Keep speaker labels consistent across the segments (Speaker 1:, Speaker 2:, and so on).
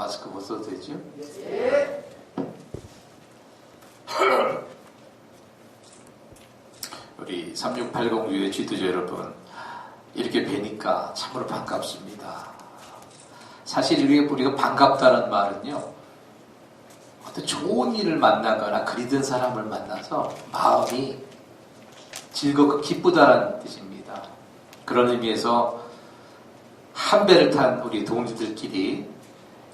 Speaker 1: 마스크 벗어도 되죠?
Speaker 2: 예.
Speaker 1: 우리 3680 유의 지도자 여러분, 이렇게 뵈니까 참으로 반갑습니다. 사실 우리가 반갑다는 말은요, 어떤 좋은 일을 만나거나 그리던 사람을 만나서 마음이 즐겁고 기쁘다라는 뜻입니다. 그런 의미에서 한 배를 탄 우리 동지들끼리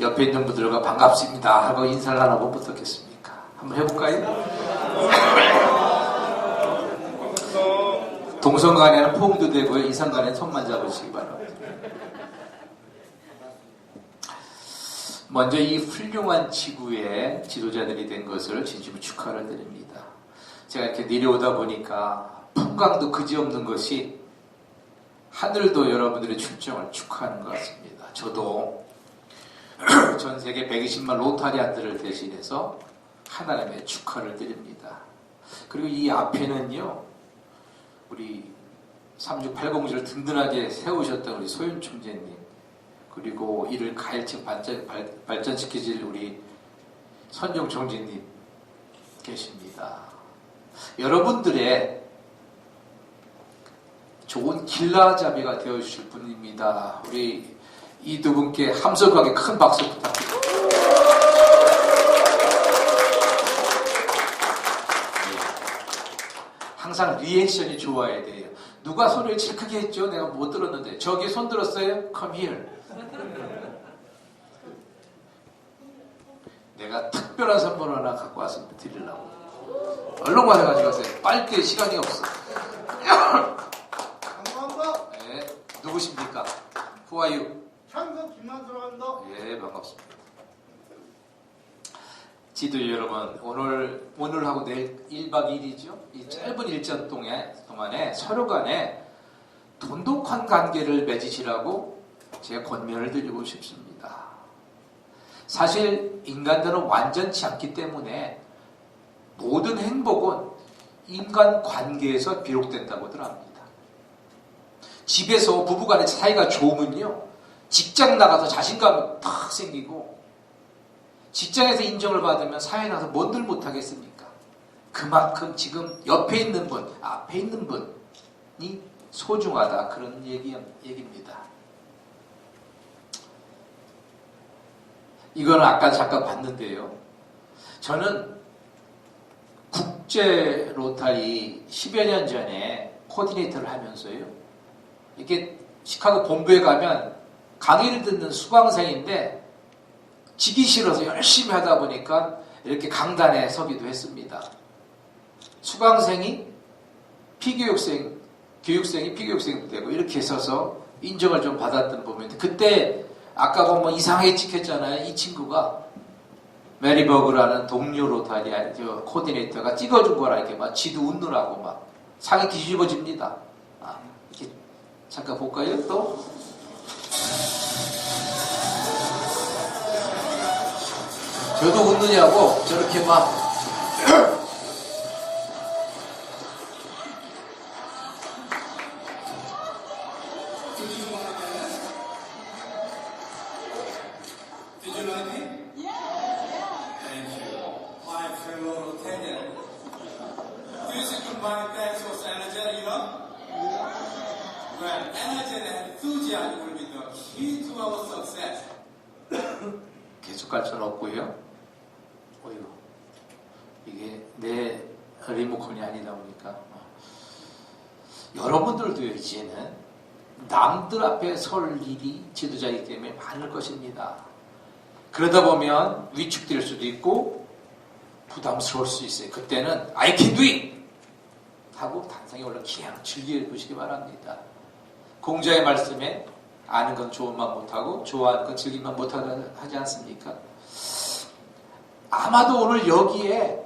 Speaker 1: 옆에 있는 분들과 반갑습니다 하고 인사를 나눠보면 어떻겠습니까? 한번 해볼까요? 동성간에는 포옹도 되고요, 이성간에는 손만 잡으시기 바랍니다. 먼저 이 훌륭한 지구의 지도자들이 된 것을 진심으로 축하를 드립니다. 제가 이렇게 내려오다 보니까 풍광도 그지없는 것이 하늘도 여러분들의 출정을 축하하는 것 같습니다. 저도 전 세계 120만 로타리안들을 대신해서 하나님의 축하를 드립니다. 그리고 이 앞에는요, 우리 3680지를 든든하게 세우셨던 우리 소윤 총재님, 그리고 이를 가일층 발전시키실 우리 선종 총재님 계십니다. 여러분들의 좋은 길라잡이가 되어주실 분입니다. 우리 이 두 분께 함성하게 큰 박수 부탁드립니다. 항상 리액션이 좋아야 돼요. 누가 소리를 제일 크게 했죠? 내가 못 들었는데. 저기 손 들었어요? Come here. 내가 특별한 선물 하나 갖고 와서 드리려고. 얼른 와서 가지고 가세요. 빨대 시간이 없어.
Speaker 2: 감사합니다.
Speaker 1: 네, 누구십니까? Who are you?
Speaker 2: 창석 김만수라고 합니다.
Speaker 1: 예, 반갑습니다. 지도 여러분, 오늘하고 내일 1박 2일이죠. 이 짧은 일정 동안에 서로 간에 돈독한 관계를 맺으시라고 제가 권면을 드리고 싶습니다. 사실 인간들은 완전치 않기 때문에 모든 행복은 인간 관계에서 비롯된다고들 합니다. 집에서 부부간의 사이가 좋으면요, 직장 나가서 자신감이 탁 생기고, 직장에서 인정을 받으면 사회에 나가서 뭔들 못하겠습니까? 그만큼 지금 옆에 있는 분, 앞에 있는 분이 소중하다, 그런 얘기입니다. 이거는 아까 잠깐 봤는데요. 저는 국제 로타리 10여 년 전에 코디네이터를 하면서요, 이렇게 시카고 본부에 가면 강의를 듣는 수강생인데 지기 싫어서 열심히 하다 보니까 이렇게 강단에 서기도 했습니다. 수강생이 교육생이 피교육생이 되고 이렇게 서서 인정을 좀 받았던 부분인데, 그때 아까 보면 이상하게 찍혔잖아요. 이 친구가 메리버그라는 동료 로타리 코디네이터가 찍어준 거라 이렇게 막 지도 웃느라고 막 상이 뒤집어집니다. 이렇게 잠깐 볼까요? 또 저도 웃느냐고 저렇게 막 계속 갈 수는 없고요. 어이구, 이게 내 리모컨이 아니다 보니까 여러분들도 이제는 남들 앞에 설 일이 지도자이기 때문에 많을 것입니다. 그러다 보면 위축될 수도 있고 부담스러울 수 있어요. 그때는 I can do it! 하고 단상에 올라 그냥 즐겨보시기 바랍니다. 공자의 말씀에 아는 건 좋은만 못하고 좋아하는 건 즐기만 못하지 않습니까? 아마도 오늘 여기에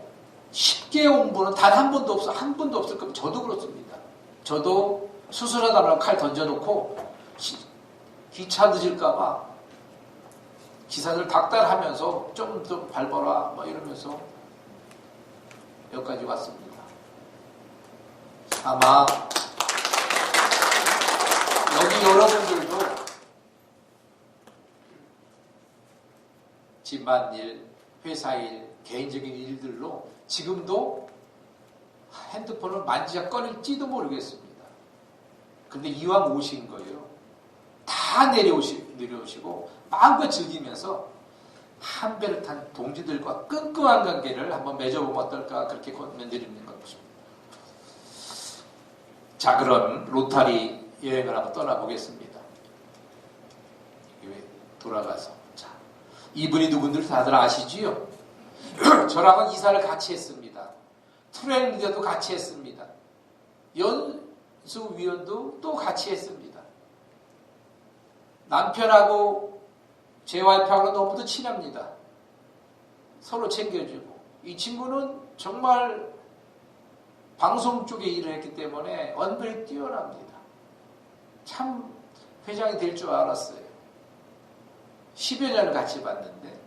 Speaker 1: 쉽게 온 분은 단 한 분도 없을 겁니다. 저도 그렇습니다. 저도 수술하다 말고 칼 던져놓고 기차 늦을까봐 기사들 닥달하면서 좀 더 밟아라 뭐 이러면서 여기까지 왔습니다. 아마 여기 여러분들도 집안일, 회사일, 개인적인 일들로 지금도 핸드폰을 만지작 꺼낼지도 모르겠습니다. 근데 이왕 오신 거예요. 다 내려오시고 마음껏 즐기면서 한 배를 탄 동지들과 끈끈한 관계를 한번 맺어보면 어떨까 그렇게 권면드리는 것입니다. 자, 그럼 로타리 여행을 한번 떠나보겠습니다. 돌아가서 자, 이분이 누군지 다들 아시지요? 저랑은 이사를 같이 했습니다. 트레이닝 리더도 같이 했습니다. 연수위원도 또 같이 했습니다. 남편하고 제 와이프하고 너무도 친합니다. 서로 챙겨주고. 이 친구는 정말 방송 쪽에 일을 했기 때문에 언변이 뛰어납니다. 참 회장이 될 줄 알았어요. 10여 년을 같이 봤는데,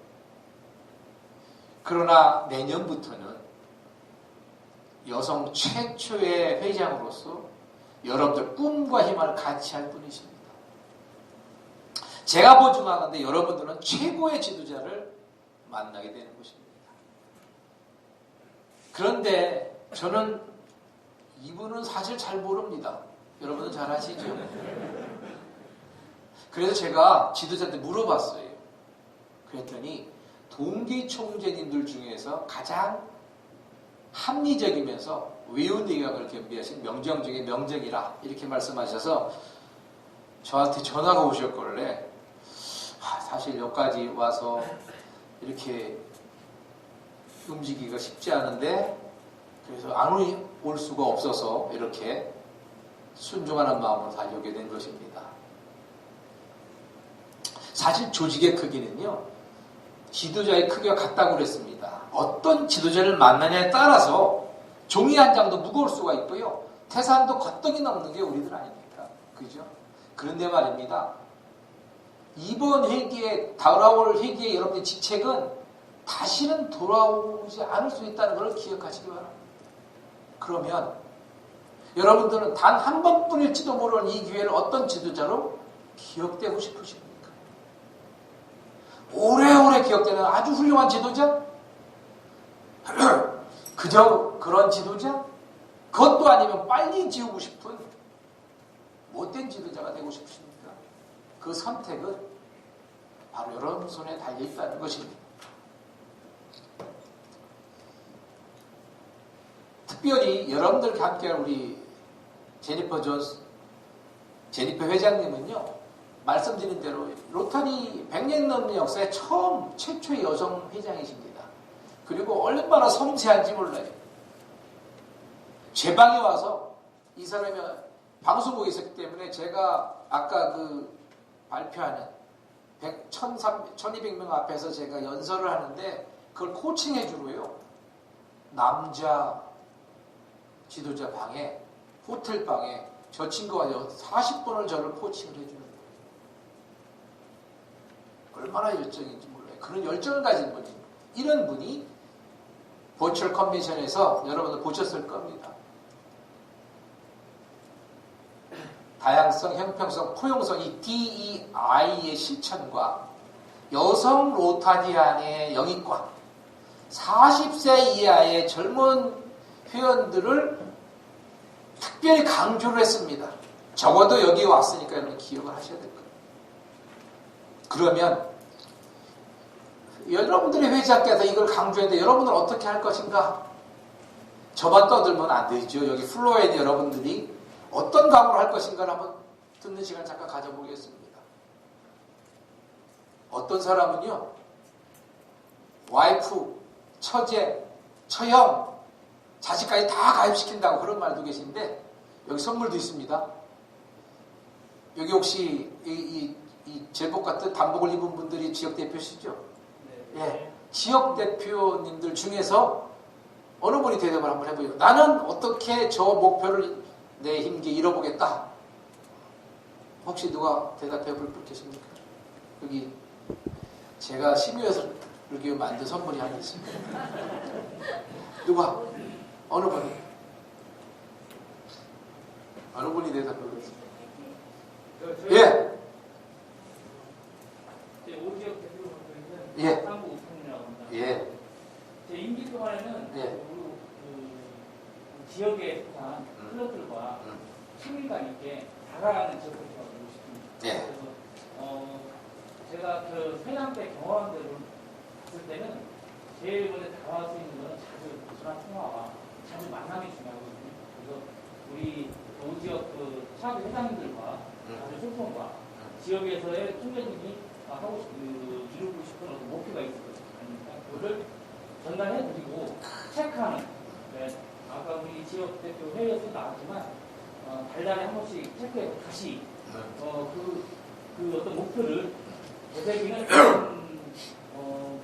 Speaker 1: 그러나 내년부터는 여성 최초의 회장으로서 여러분들 꿈과 희망을 같이 할 분이십니다. 제가 보증하는데 여러분들은 최고의 지도자를 만나게 되는 것입니다. 그런데 저는 이분은 사실 잘 모릅니다. 여러분은 잘 아시죠? 그래서 제가 지도자한테 물어봤어요. 그랬더니 동기 총재님들 중에서 가장 합리적이면서 외운 의학을 겸비하신 명정 중에 명정이라 이렇게 말씀하셔서 저한테 전화가 오셨길래 사실 여기까지 와서 이렇게 움직이기가 쉽지 않은데 그래서 안 올 수가 없어서 이렇게 순종하는 마음으로 달려오게 된 것입니다. 사실 조직의 크기는요, 지도자의 크기와 같다고 그랬습니다. 어떤 지도자를 만나냐에 따라서 종이 한 장도 무거울 수가 있고요, 태산도 거떡이 넘는 게 우리들 아닙니까? 그죠? 그런데 말입니다. 이번 회기에, 돌아올 회기에 여러분의 직책은 다시는 돌아오지 않을 수 있다는 걸 기억하시기 바랍니다. 그러면 여러분들은 단 한 번뿐일지도 모르는 이 기회를 어떤 지도자로 기억되고 싶으십니까? 오래오래 기억되는 아주 훌륭한 지도자? 그저 그런 지도자? 그것도 아니면 빨리 지우고 싶은 못된 지도자가 되고 싶으십니까? 그 선택은 바로 여러분 손에 달려있다는 것입니다. 특별히 여러분들과 함께한 우리 제니퍼 제니퍼 회장님은요, 말씀드린 대로 로타리 100년 넘는 역사에 최초의 여성 회장이십니다. 그리고 얼마나 섬세한지 몰라요. 제 방에 와서 이 사람이 방송국에 있었기 때문에 제가 아까 그 발표하는 1200명 앞에서 제가 연설을 하는데 그걸 코칭해 주고요. 남자 지도자 방에, 호텔 방에 저 친구가 40분을 저를 코칭을 해주는 거예요. 얼마나 열정인지 몰라요. 그런 열정을 가진 분이, 이런 분이 버추얼 컨벤션에서 여러분들 보셨을 겁니다. 다양성, 형평성, 포용성, 이 DEI의 실천과 여성 로타리안의 영입과 40세 이하의 젊은 회원들을 특별히 강조를 했습니다. 적어도 여기 왔으니까 여러분 기억을 하셔야 될 거예요. 그러면 여러분들의 회장께서 이걸 강조했는데 여러분은 어떻게 할 것인가? 저만 떠들면 안 되죠. 여기 플로어에 있는 여러분들이 어떤 각오를 할 것인가를 한번 듣는 시간 잠깐 가져보겠습니다. 어떤 사람은요, 와이프, 처제, 처형, 자식까지 다 가입시킨다고 그런 말도 계신데 여기 선물도 있습니다. 여기 혹시 이 제복 같은 단복을 입은 분들이 지역 대표시죠? 네. 예. 지역 대표님들 중에서 어느 분이 대답을 한번 해보죠. 나는 어떻게 저 목표를 내 힘께 이뤄보겠다. 혹시 누가 대답해 볼 분 계십니까? 여기 제가 심의해서 이렇게 만든 선물이 하나 있습니다. 누가? 어느 분이? 어느 분이 대답해 보겠습니다. 예.
Speaker 3: 제 5지역 대표로 있는
Speaker 1: 예.
Speaker 3: 한국 지역에 속한 클럽들과 친밀감 있게 다가가는 지역들과 보고 싶습니다.
Speaker 1: 네.
Speaker 3: 그래서 제가 그 회장 때 경험한 대로 봤을 때는 제일 먼저 다가갈 수 있는 것은 자주 전화 통화와 자주 만남이 중요하거든요. 그래서 우리 도지역 그 사업 회장님들과 자주 소통과 지역에서의 총재님이 하고 이루고 싶은 어떤 목표가 있을 것 아닙니까? 그거를 전달해드리고 체크하는. 네. 아까 우리 지역 대표 회의에서 나왔지만 달달에 한 번씩 체크해서 다시 그 어떤 목표를 되새기는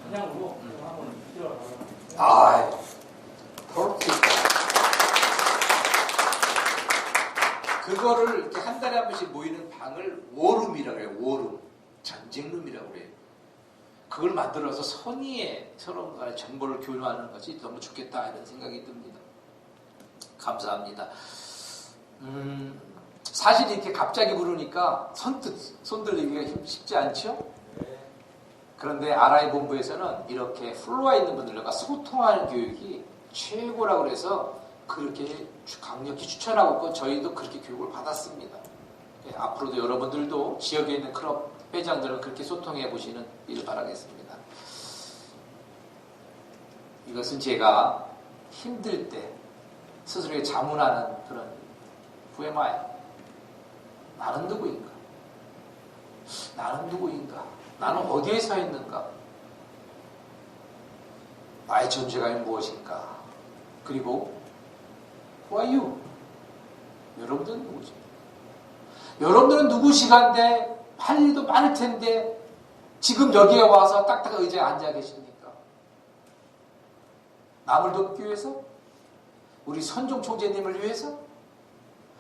Speaker 3: 방향으로 한번 들어가서.
Speaker 1: 그거를 이렇게 한 달에 한 번씩 모이는 방을 워룸이라고 해요. 워룸. 전쟁룸이라고 그래요. 그걸 만들어서 선의에 서로 간에 정보를 교류하는 것이 너무 좋겠다 이런 생각이 듭니다. 감사합니다. 사실 이렇게 갑자기 부르니까 선뜻 손들리기가 쉽지 않죠? 그런데 RI 본부에서는 이렇게 플로와 있는 분들과 소통하는 교육이 최고라고 해서 그렇게 강력히 추천하고 있고 저희도 그렇게 교육을 받았습니다. 앞으로도 여러분들도 지역에 있는 클럽 회장들은 그렇게 소통해 보시는 일을 바라겠습니다. 이것은 제가 힘들 때 스스로에게 자문하는 그런 Who am I? 나는 누구인가? 나는 누구인가? 나는 어디에 서 있는가? 나의 존재감이 무엇인가? 그리고 Who are you? 여러분들은 누구지? 여러분들은 누구시간데 할 일도 많을 텐데 지금 여기에 와서 딱딱한 의자에 앉아 계십니까? 남을 돕기 위해서? 우리 선종 총재님을 위해서?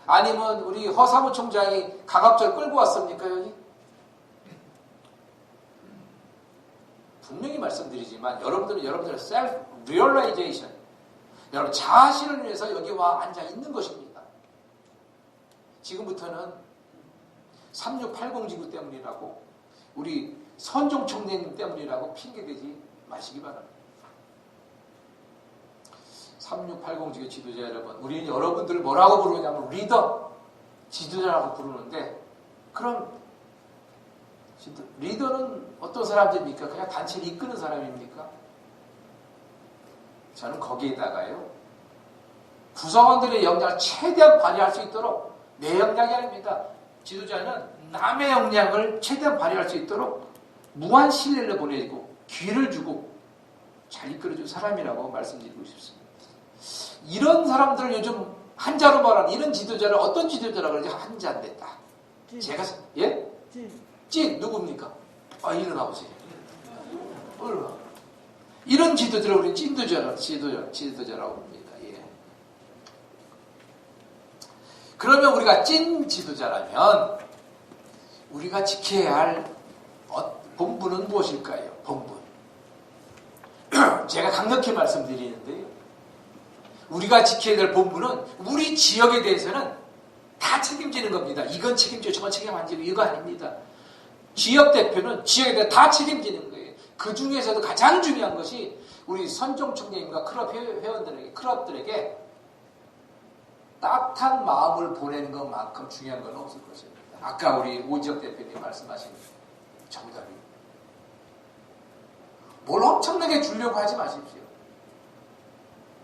Speaker 1: 아니면 우리 허 사무총장이 가갑절 끌고 왔습니까 여기? 분명히 말씀드리지만 여러분들은 여러분들의 self realization, 여러분 자신을 위해서 여기 와 앉아 있는 것입니다. 지금부터는 3680 지구 때문이라고 우리 선종 총재님 때문이라고 핑계대지 마시기 바랍니다. 3680 지구 지도자 여러분, 우리는 여러분들을 뭐라고 부르냐면 리더, 지도자라고 부르는데 그럼 리더는 어떤 사람들입니까? 그냥 단체를 이끄는 사람입니까? 저는 거기에다가요 구성원들의 역량을 최대한 발휘할 수 있도록 내 역량이 아닙니다. 지도자는 남의 역량을 최대한 발휘할 수 있도록 무한 신뢰를 보내고 귀를 주고 잘 이끌어준 사람이라고 말씀드리고 싶습니다. 이런 사람들을 요즘 한자로 말하는 이런 지도자를 어떤 지도자라고 그러지? 한자인데 딱 제가 예? 찐 누굽니까? 일어나보세요. 이런 지도자를 우리 지도자라고 합니다. 예. 그러면 우리가 찐 지도자라면 우리가 지켜야 할 본분은 무엇일까요? 본분. 제가 강력히 말씀드리는데요. 우리가 지켜야 될 본분은 우리 지역에 대해서는 다 책임지는 겁니다. 이건 책임지고 저건 책임 안 지고 이거 아닙니다. 지역 대표는 지역에 대해 다 책임지는 거예요. 그 중에서도 가장 중요한 것이 우리 선종 총장님과 클럽 회원들에게, 클럽들에게 따뜻한 마음을 보내는 것만큼 중요한 건 없을 것입니다. 아까 우리 오지혁 대표님 말씀하신 정답입니다. 뭘 엄청나게 주려고 하지 마십시오.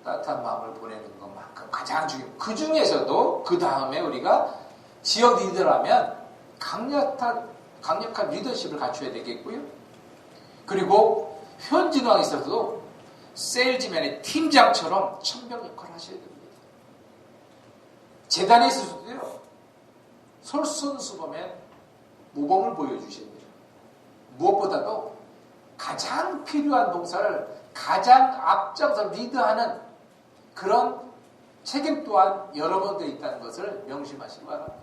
Speaker 1: 따뜻한 마음을 보내는 것만큼 가장 중요해요. 그 중에서도 그 다음에 우리가 지역 리더라면 강력한 리더십을 갖춰야 되겠고요. 그리고 현진왕에 있어서도 세일즈맨의 팀장처럼 청병 역할을 하셔야 됩니다. 재단에 있어서도요. 솔선수범의 모범을 보여주셔야 돼요. 무엇보다도 가장 필요한 봉사를 가장 앞장서 리드하는 그런 책임 또한 여러분들에 있다는 것을 명심하시기 바랍니다.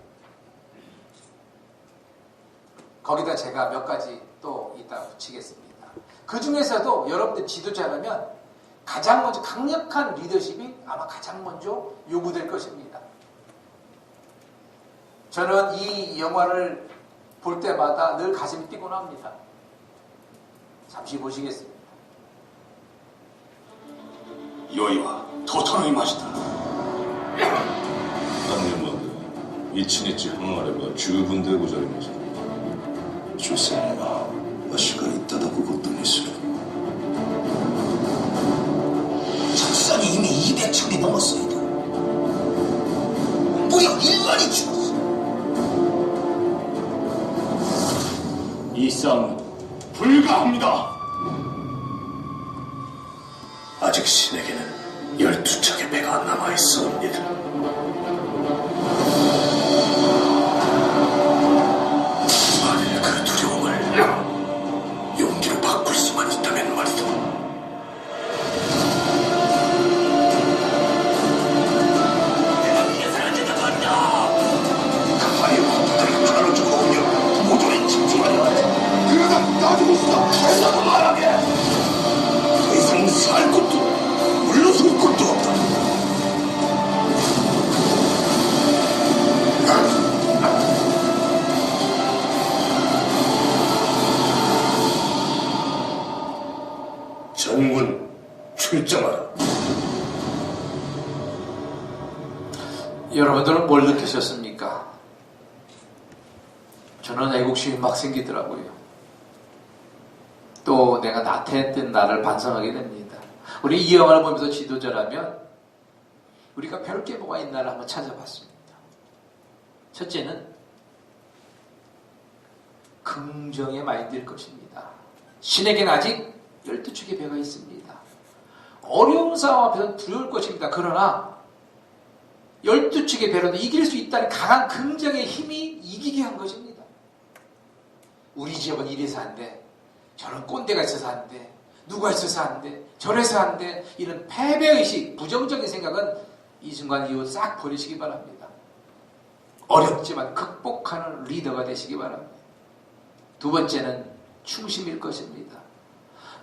Speaker 1: 거기다 제가 몇 가지 또 이따 붙이겠습니다. 그 중에서도 여러분들 지도자라면 가장 먼저 강력한 리더십이 아마 가장 먼저 요구될 것입니다. 저는 이 영화를 볼 때마다 늘 가슴이 뛰곤 합니다. 잠시 보시겠습니다.
Speaker 4: 酔いは整いました。 이치니치 항아래가十分でございます。
Speaker 5: 所詮はわしがいただくことにする。작산이 이미 200척이 넘었습니다. 무려 1만이 죽었어.
Speaker 4: 이 싸움은 불가합니다.
Speaker 5: 아직 신에게는 12척의 배가 남아있습니다. 만일 그 두려움을 용기로 바꿀 수만 있다면 말이다. 내가 위해서는 안 된다고 한다. 가파의 화두들을 가로주고 오며 모조리 집중하려 하지. 그러다 나도 없다. 해서도 말하게. 더 이상 살 것도 물러설 것도 없다. 전군 출정하라.
Speaker 1: 여러분들은 뭘 느끼셨습니까? 저는 애국심이 막 생기더라고요. 또 내가 나태했던 나를 반성하게 됩니다. 우리 이 영화를 보면서 지도자라면 우리가 배울 게 뭐가 있나를 한번 찾아봤습니다. 첫째는 긍정의 마인드일 것입니다. 신에게는 아직 12척의 배가 있습니다. 어려운 싸움 앞에서는 두려울 것입니다. 그러나 12척의 배로도 이길 수 있다는 강한 긍정의 힘이 이기게 한 것입니다. 우리 지역은 이래서 안 돼. 저런 꼰대가 있어서 안 돼. 누가 있어서 안 돼. 저래서 안 돼. 이런 패배의식, 부정적인 생각은 이 순간 이후 싹 버리시기 바랍니다. 어렵지만 극복하는 리더가 되시기 바랍니다. 두 번째는 충심일 것입니다.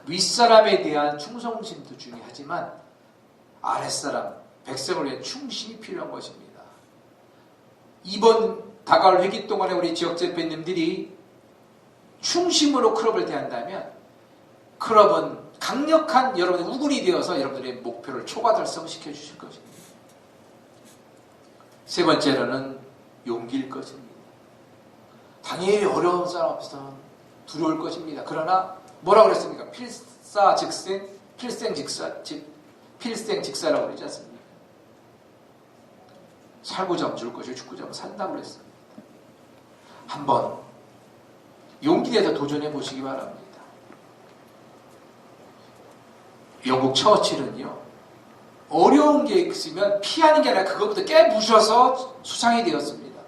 Speaker 1: 윗사람에 대한 충성심도 중요하지만 아랫사람, 백성을 위한 충심이 필요한 것입니다. 이번 다가올 회기 동안에 우리 지역 대표님들이 충심으로 클럽을 대한다면 클럽은 강력한 여러분의 우군이 되어서 여러분들의 목표를 초과 달성시켜 주실 것입니다. 세 번째로는 용기일 것입니다. 당연히 어려운 사람 앞에서는 두려울 것입니다. 그러나 뭐라고 그랬습니까? 필사즉생, 필생직사라고 그러지 않습니까? 살고자 하면 죽을 것이고 죽고자 하면 산다고 그랬습니다. 한번 용기 내서 도전해 보시기 바랍니다. 영국 처칠은요, 어려운 게 있으면 피하는 게 아니라 그것부터 깨부셔서 수상이 되었습니다.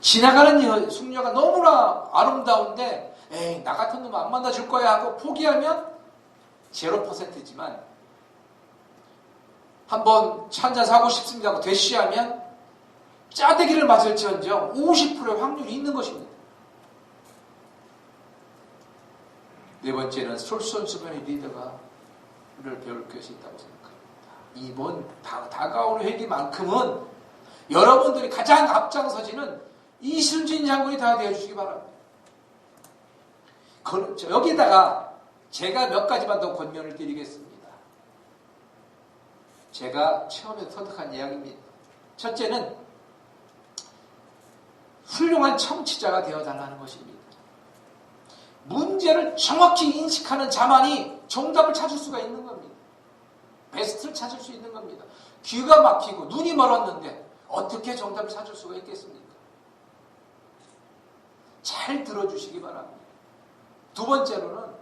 Speaker 1: 지나가는 숙녀가 너무나 아름다운데 에이, 나 같은 놈 안 만나줄 거야 하고 포기하면 0%지만 한번 차 한잔 사고 싶습니다 하고 대시하면 짜대기를 맞을지언정 50%의 확률이 있는 것입니다. 네 번째는 솔선수범의 리더가 를 배울 것이 있다고 생각합니다. 이번 다가오는 회기만큼은 여러분들이 가장 앞장서지는 이순신 장군이 다 되어주시기 바랍니다. 여기다가 제가 몇 가지만 더 권면을 드리겠습니다. 제가 처음에 터득한 이야기입니다. 첫째는 훌륭한 청취자가 되어달라는 것입니다. 문제를 정확히 인식하는 자만이 정답을 찾을 수가 있는 겁니다. 베스트를 찾을 수 있는 겁니다. 귀가 막히고 눈이 멀었는데 어떻게 정답을 찾을 수가 있겠습니까? 잘 들어주시기 바랍니다. 두 번째로는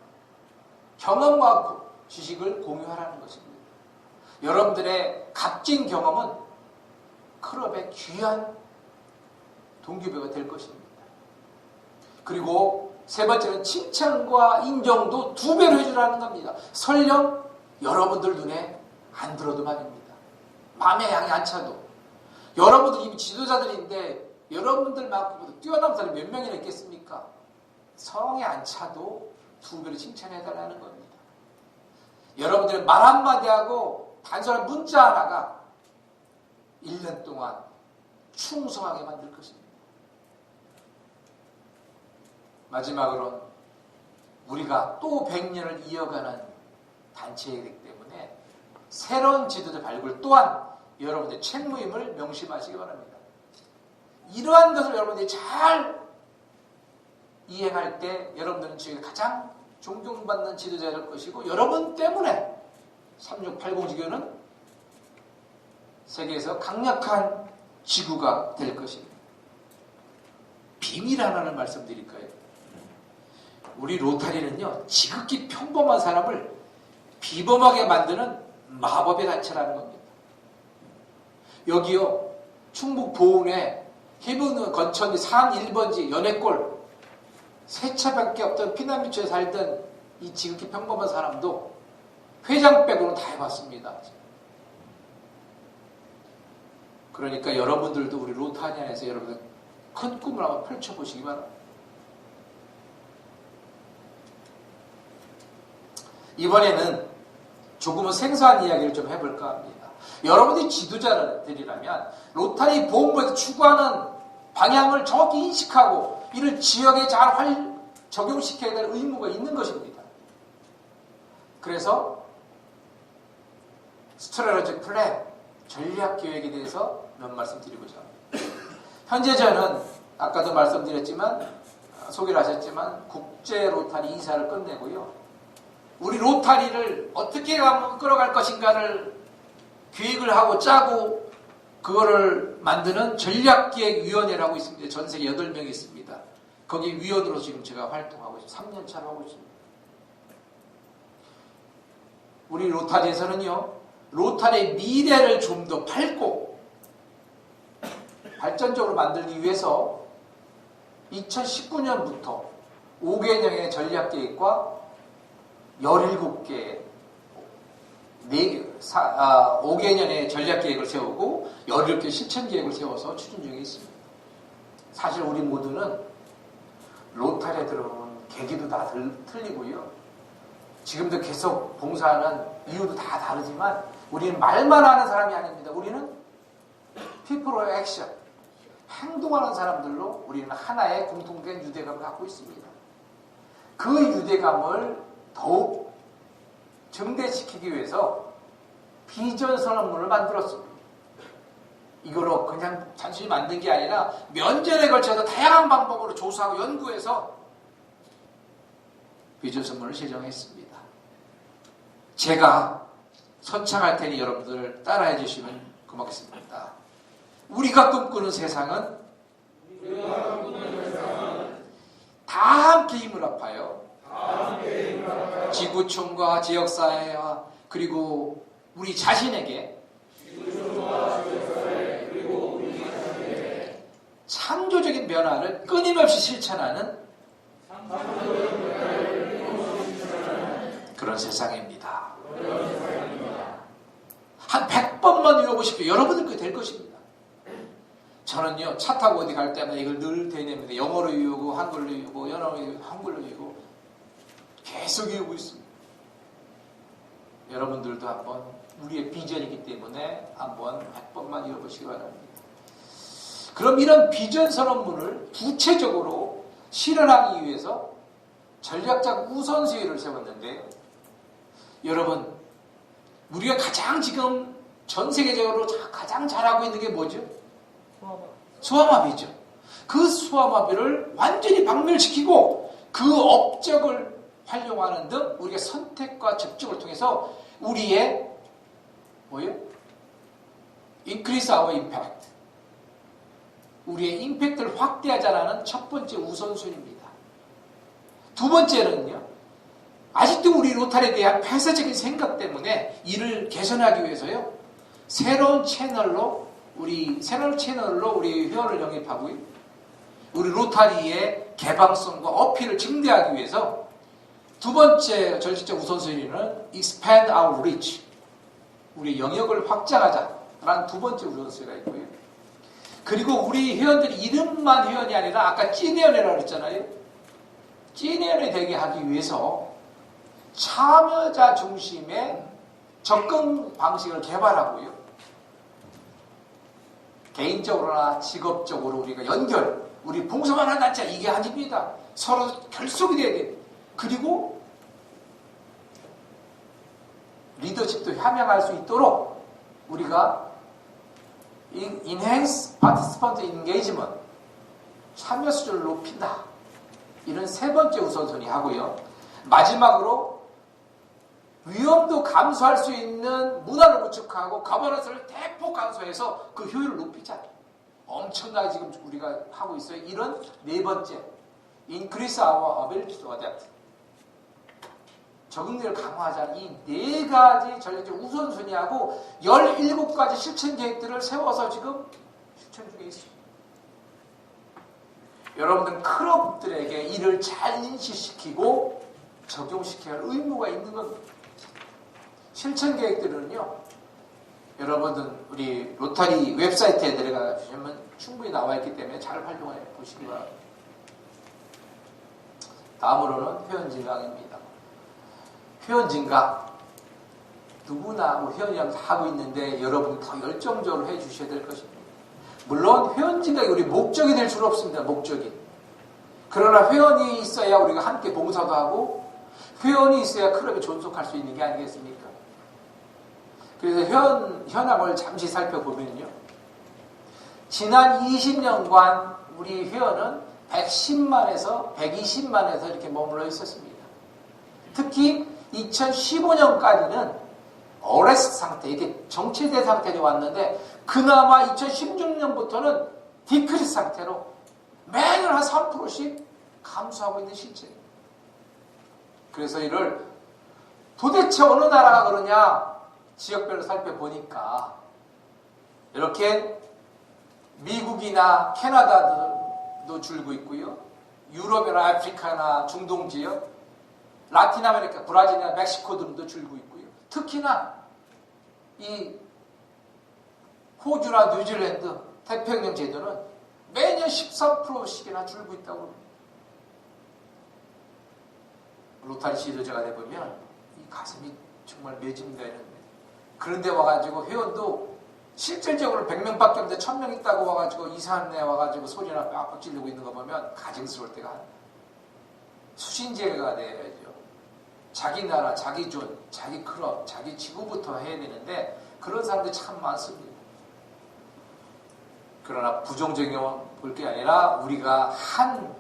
Speaker 1: 경험과 지식을 공유하라는 것입니다. 여러분들의 값진 경험은 클럽의 귀한 동기부여가 될 것입니다. 그리고 세 번째는 칭찬과 인정도 2배로 해주라는 겁니다. 설령 여러분들 눈에 안 들어도 말입니다. 마음에 양이 안 차도. 여러분들 이미 지도자들인데 여러분들만큼 뛰어난 사람이 몇 명이나 있겠습니까? 성에 안 차도 2배로 칭찬해달라는 겁니다. 여러분들은 말 한마디 하고 단순한 문자 하나가 1년 동안 충성하게 만들 것입니다. 마지막으로 우리가 또 100년을 이어가는 단체이기 때문에 새로운 지도자 발굴 또한 여러분의 책무임을 명심하시기 바랍니다. 이러한 것을 여러분들이 잘 이행할 때 여러분들은 지금 가장 존경받는 지도자가 될 것이고 여러분 때문에 3680 지교는 세계에서 강력한 지구가 될 것입니다. 비밀 하나를 말씀드릴까요? 우리 로타리는요, 지극히 평범한 사람을 비범하게 만드는 마법의 단체라는 겁니다. 여기요, 충북 보은에 해변 건천이 산 1번지 연해골 세 차밖에 없던 피난민초에 살던 이 지극히 평범한 사람도 회장 빼고는 다 해봤습니다. 그러니까 여러분들도 우리 로타리 안에서 여러분들 큰 꿈을 한번 펼쳐보시기 바랍니다. 이번에는 조금은 생소한 이야기를 좀 해볼까 합니다. 여러분이 지도자들이라면 로타리 보험부에서 추구하는 방향을 정확히 인식하고 이를 지역에 잘 적용시켜야 될 의무가 있는 것입니다. 그래서 스트래티지 플랜, 전략계획에 대해서 몇 말씀 드리고자 합니다. 현재 저는 아까도 말씀드렸지만 소개를 하셨지만 국제 로타리 이사를 끝내고요. 우리 로타리를 어떻게 하면 끌어갈 것인가를 계획을 하고 짜고 그거를 만드는 전략기획위원회라고 있습니다. 전 세계 8명이 있습니다. 거기 위원으로 지금 제가 활동하고 있습니다. 3년 차로 하고 있습니다. 우리 로타리에서는요, 로타리의 미래를 좀 더 밝고 발전적으로 만들기 위해서 2019년부터 5개년의 전략계획과 17개 5개년의 전략계획을 세우고 17개 실천계획을 세워서 추진 중에 있습니다. 사실 우리 모두는 로타리에 들어오는 계기도 다 틀리고요. 지금도 계속 봉사하는 이유도 다 다르지만 우리는 말만 하는 사람이 아닙니다. 우리는 people action, 행동하는 사람들로 우리는 하나의 공통된 유대감을 갖고 있습니다. 그 유대감을 더욱 증대시키기 위해서 비전 선언문을 만들었습니다. 이거로 그냥 단순히 만든 게 아니라 몇 년에 걸쳐서 다양한 방법으로 조사하고 연구해서 비전 선언문을 제정했습니다. 제가 선창할 테니 여러분들 따라해 주시면 고맙겠습니다. 우리가 꿈꾸는 세상은 다 함께 힘을 합하여 지구촌과 지역사회와 그리고 우리 자신에게 창조적인 변화를 끊임없이 실천하는 그런 세상입니다. 한 100번만 외워보십시오. 여러분들 그게 될 것입니다. 저는요, 차 타고 어디 갈 때마다 이걸 늘 되뇌입니다. 영어로 외우고, 한글로 외우고, 연어로 외우고, 한글로 외우고, 계속 외우고 있습니다. 여러분들도 한번 우리의 비전이기 때문에 한번 100번만 외워보시기 바랍니다. 그럼 이런 비전 선언문을 구체적으로 실현하기 위해서 전략적 우선순위를 세웠는데요. 여러분, 우리가 가장 지금 전 세계적으로 가장 잘하고 있는 게 뭐죠? 수화마비죠. 그 수화마비를 완전히 박멸시키고 그 업적을 활용하는 등 우리가 선택과 집중을 통해서 우리의 뭐예요? Increase our impact. 우리의 임팩트를 확대하자는 첫 번째 우선순위입니다. 두 번째는요, 아직도 우리 로타리에 대한 폐쇄적인 생각 때문에 이를 개선하기 위해서요, 새로운 채널로 우리 회원을 영입하고요, 우리 로타리의 개방성과 어필을 증대하기 위해서 두 번째 전략적 우선순위는 expand our reach, 우리 영역을 확장하자라는 두 번째 우선순위가 있고요. 그리고 우리 회원들이 이름만 회원이 아니라 아까 찐회원이라고 그랬잖아요. 찐회원이 되게 하기 위해서 참여자 중심의 접근 방식을 개발하고요. 개인적으로나 직업적으로 우리가 우리 봉사만 하는 단체 이게 아닙니다. 서로 결속이 돼야 돼요. 그리고 리더십도 함양할 수 있도록 우리가 Enhance Participant Engagement, 참여 수준을 높인다. 이런 세 번째 우선순위 하고요. 마지막으로 위험도 감소할 수 있는 문화를 구축하고 거버넌스를 대폭 감소해서 그 효율을 높이자. 엄청나게 지금 우리가 하고 있어요. 이런 네 번째, increase our ability to adapt. 적응력을 강화하자. 이 네 가지 전략적 우선순위하고 17가지 실천 계획들을 세워서 지금 실천 중에 있습니다. 여러분들 클럽들에게 이를 잘 인식시키고 적용시켜야 할 의무가 있는 겁니다. 실천 계획들은요, 여러분들 우리 로터리 웹사이트에 들어가 주시면 충분히 나와 있기 때문에 잘 활용해 보시기 바랍니다. 다음으로는 회원 증강입니다. 회원 증강 누구나 뭐 회원이라고 하고 있는데 여러분이 더 열정적으로 해 주셔야 될 것입니다. 물론 회원 증강이 우리 목적이 될 수는 없습니다. 목적이. 그러나 회원이 있어야 우리가 함께 봉사도 하고 회원이 있어야 클럽이 존속할 수 있는 게 아니겠습니까? 그래서 현황을 잠시 살펴보면요. 지난 20년간 우리 회원은 110만에서 120만에서 이렇게 머물러 있었습니다. 특히 2015년까지는 어레스트 상태, 이게 정체된 상태로 왔는데 그나마 2016년부터는 디크리스 상태로 매년 한 3%씩 감소하고 있는 실제입니다. 그래서 이를 도대체 어느 나라가 그러냐 지역별로 살펴보니까 이렇게 미국이나 캐나다도 줄고 있고요. 유럽이나 아프리카나 중동 지역, 라틴 아메리카, 브라질이나 멕시코 등도 줄고 있고요. 특히나 이 호주나 뉴질랜드, 태평양 제도는 매년 13%씩이나 줄고 있다고 합니다. 로타리 지도자가 되보면 이 가슴이 정말 맺음가 있는데 그런데 와가지고 회원도 실질적으로 100명밖에 없는데 1000명 있다고 와가지고 이상한 데 와가지고 소리나 빡빡 지르고 있는 거 보면 가증스러울 때가 수신제가 돼야죠. 자기 나라, 자기 존, 자기 클럽, 자기 지구부터 해야 되는데 그런 사람들이 참 많습니다. 그러나 부정적인 경우 볼 게 아니라 우리가 한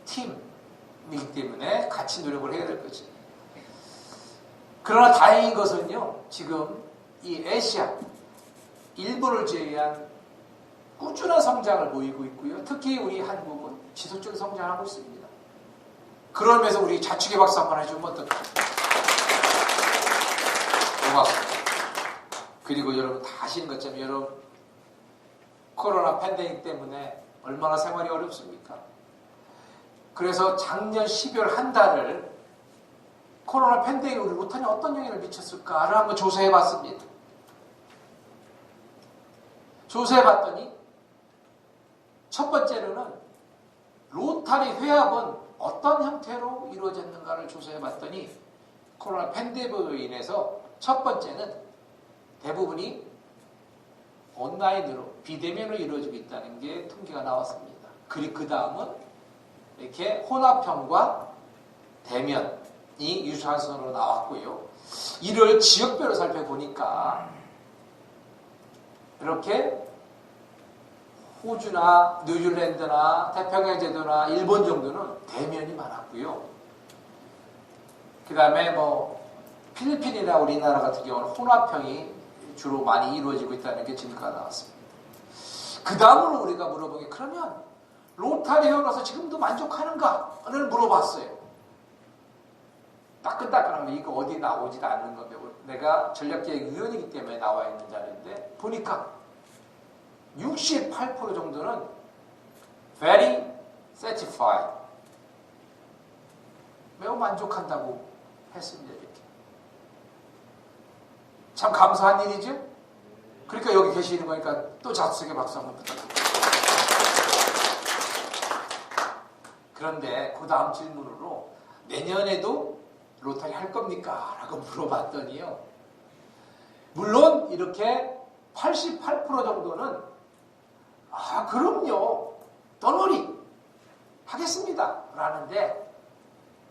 Speaker 1: 팀이기 때문에 같이 노력을 해야 될 거지. 그러나 다행인 것은요, 지금 이 아시아, 일본을 제외한 꾸준한 성장을 보이고 있고요. 특히 우리 한국은 지속적인 성장하고 있습니다. 그러면서 우리 자축의 박수 한번 해주면 어떨까요? 고맙습니다. 그리고 여러분 다 아시는 것처럼 여러분 코로나 팬데믹 때문에 얼마나 생활이 어렵습니까? 그래서 작년 12월 한 달을 코로나 팬데믹이 우리 로타리에 어떤 영향을 미쳤을까를 한번 조사해봤습니다. 조사해봤더니 첫 번째로는 로타리 회합은 어떤 형태로 이루어졌는가를 조사해봤더니 코로나 팬데믹으로 인해서 첫 번째는 대부분이 온라인으로 비대면으로 이루어지고 있다는 게 통계가 나왔습니다. 그리고 그 다음은 이렇게 혼합형과 대면이 유사선으로 나왔고요. 이를 지역별로 살펴보니까 이렇게 호주나 뉴질랜드나 태평양 제도나 일본 정도는 대면이 많았고요. 그 다음에 뭐 필리핀이나 우리나라 같은 경우는 혼합형이 주로 많이 이루어지고 있다는 게 증거가 나왔습니다. 그 다음으로 우리가 물어본 게 그러면 로타리 회원으로서 지금도 만족하는가를 물어봤어요. 따끈따끈하면 이거 어디 나오지도 않는 건데 내가 전략기획위원이기 때문에 나와 있는 자리인데 보니까 68% 정도는 very satisfied 매우 만족한다고 했습니다. 이렇게. 참 감사한 일이죠. 그러니까 여기 계시는 거니까 또 자숙의 박수 한번 부탁드립니다. 그런데 그 다음 질문으로 내년에도 로타리 할 겁니까? 라고 물어봤더니요. 물론 이렇게 88% 정도는 그럼요. 떠놀이 하겠습니다. 라는데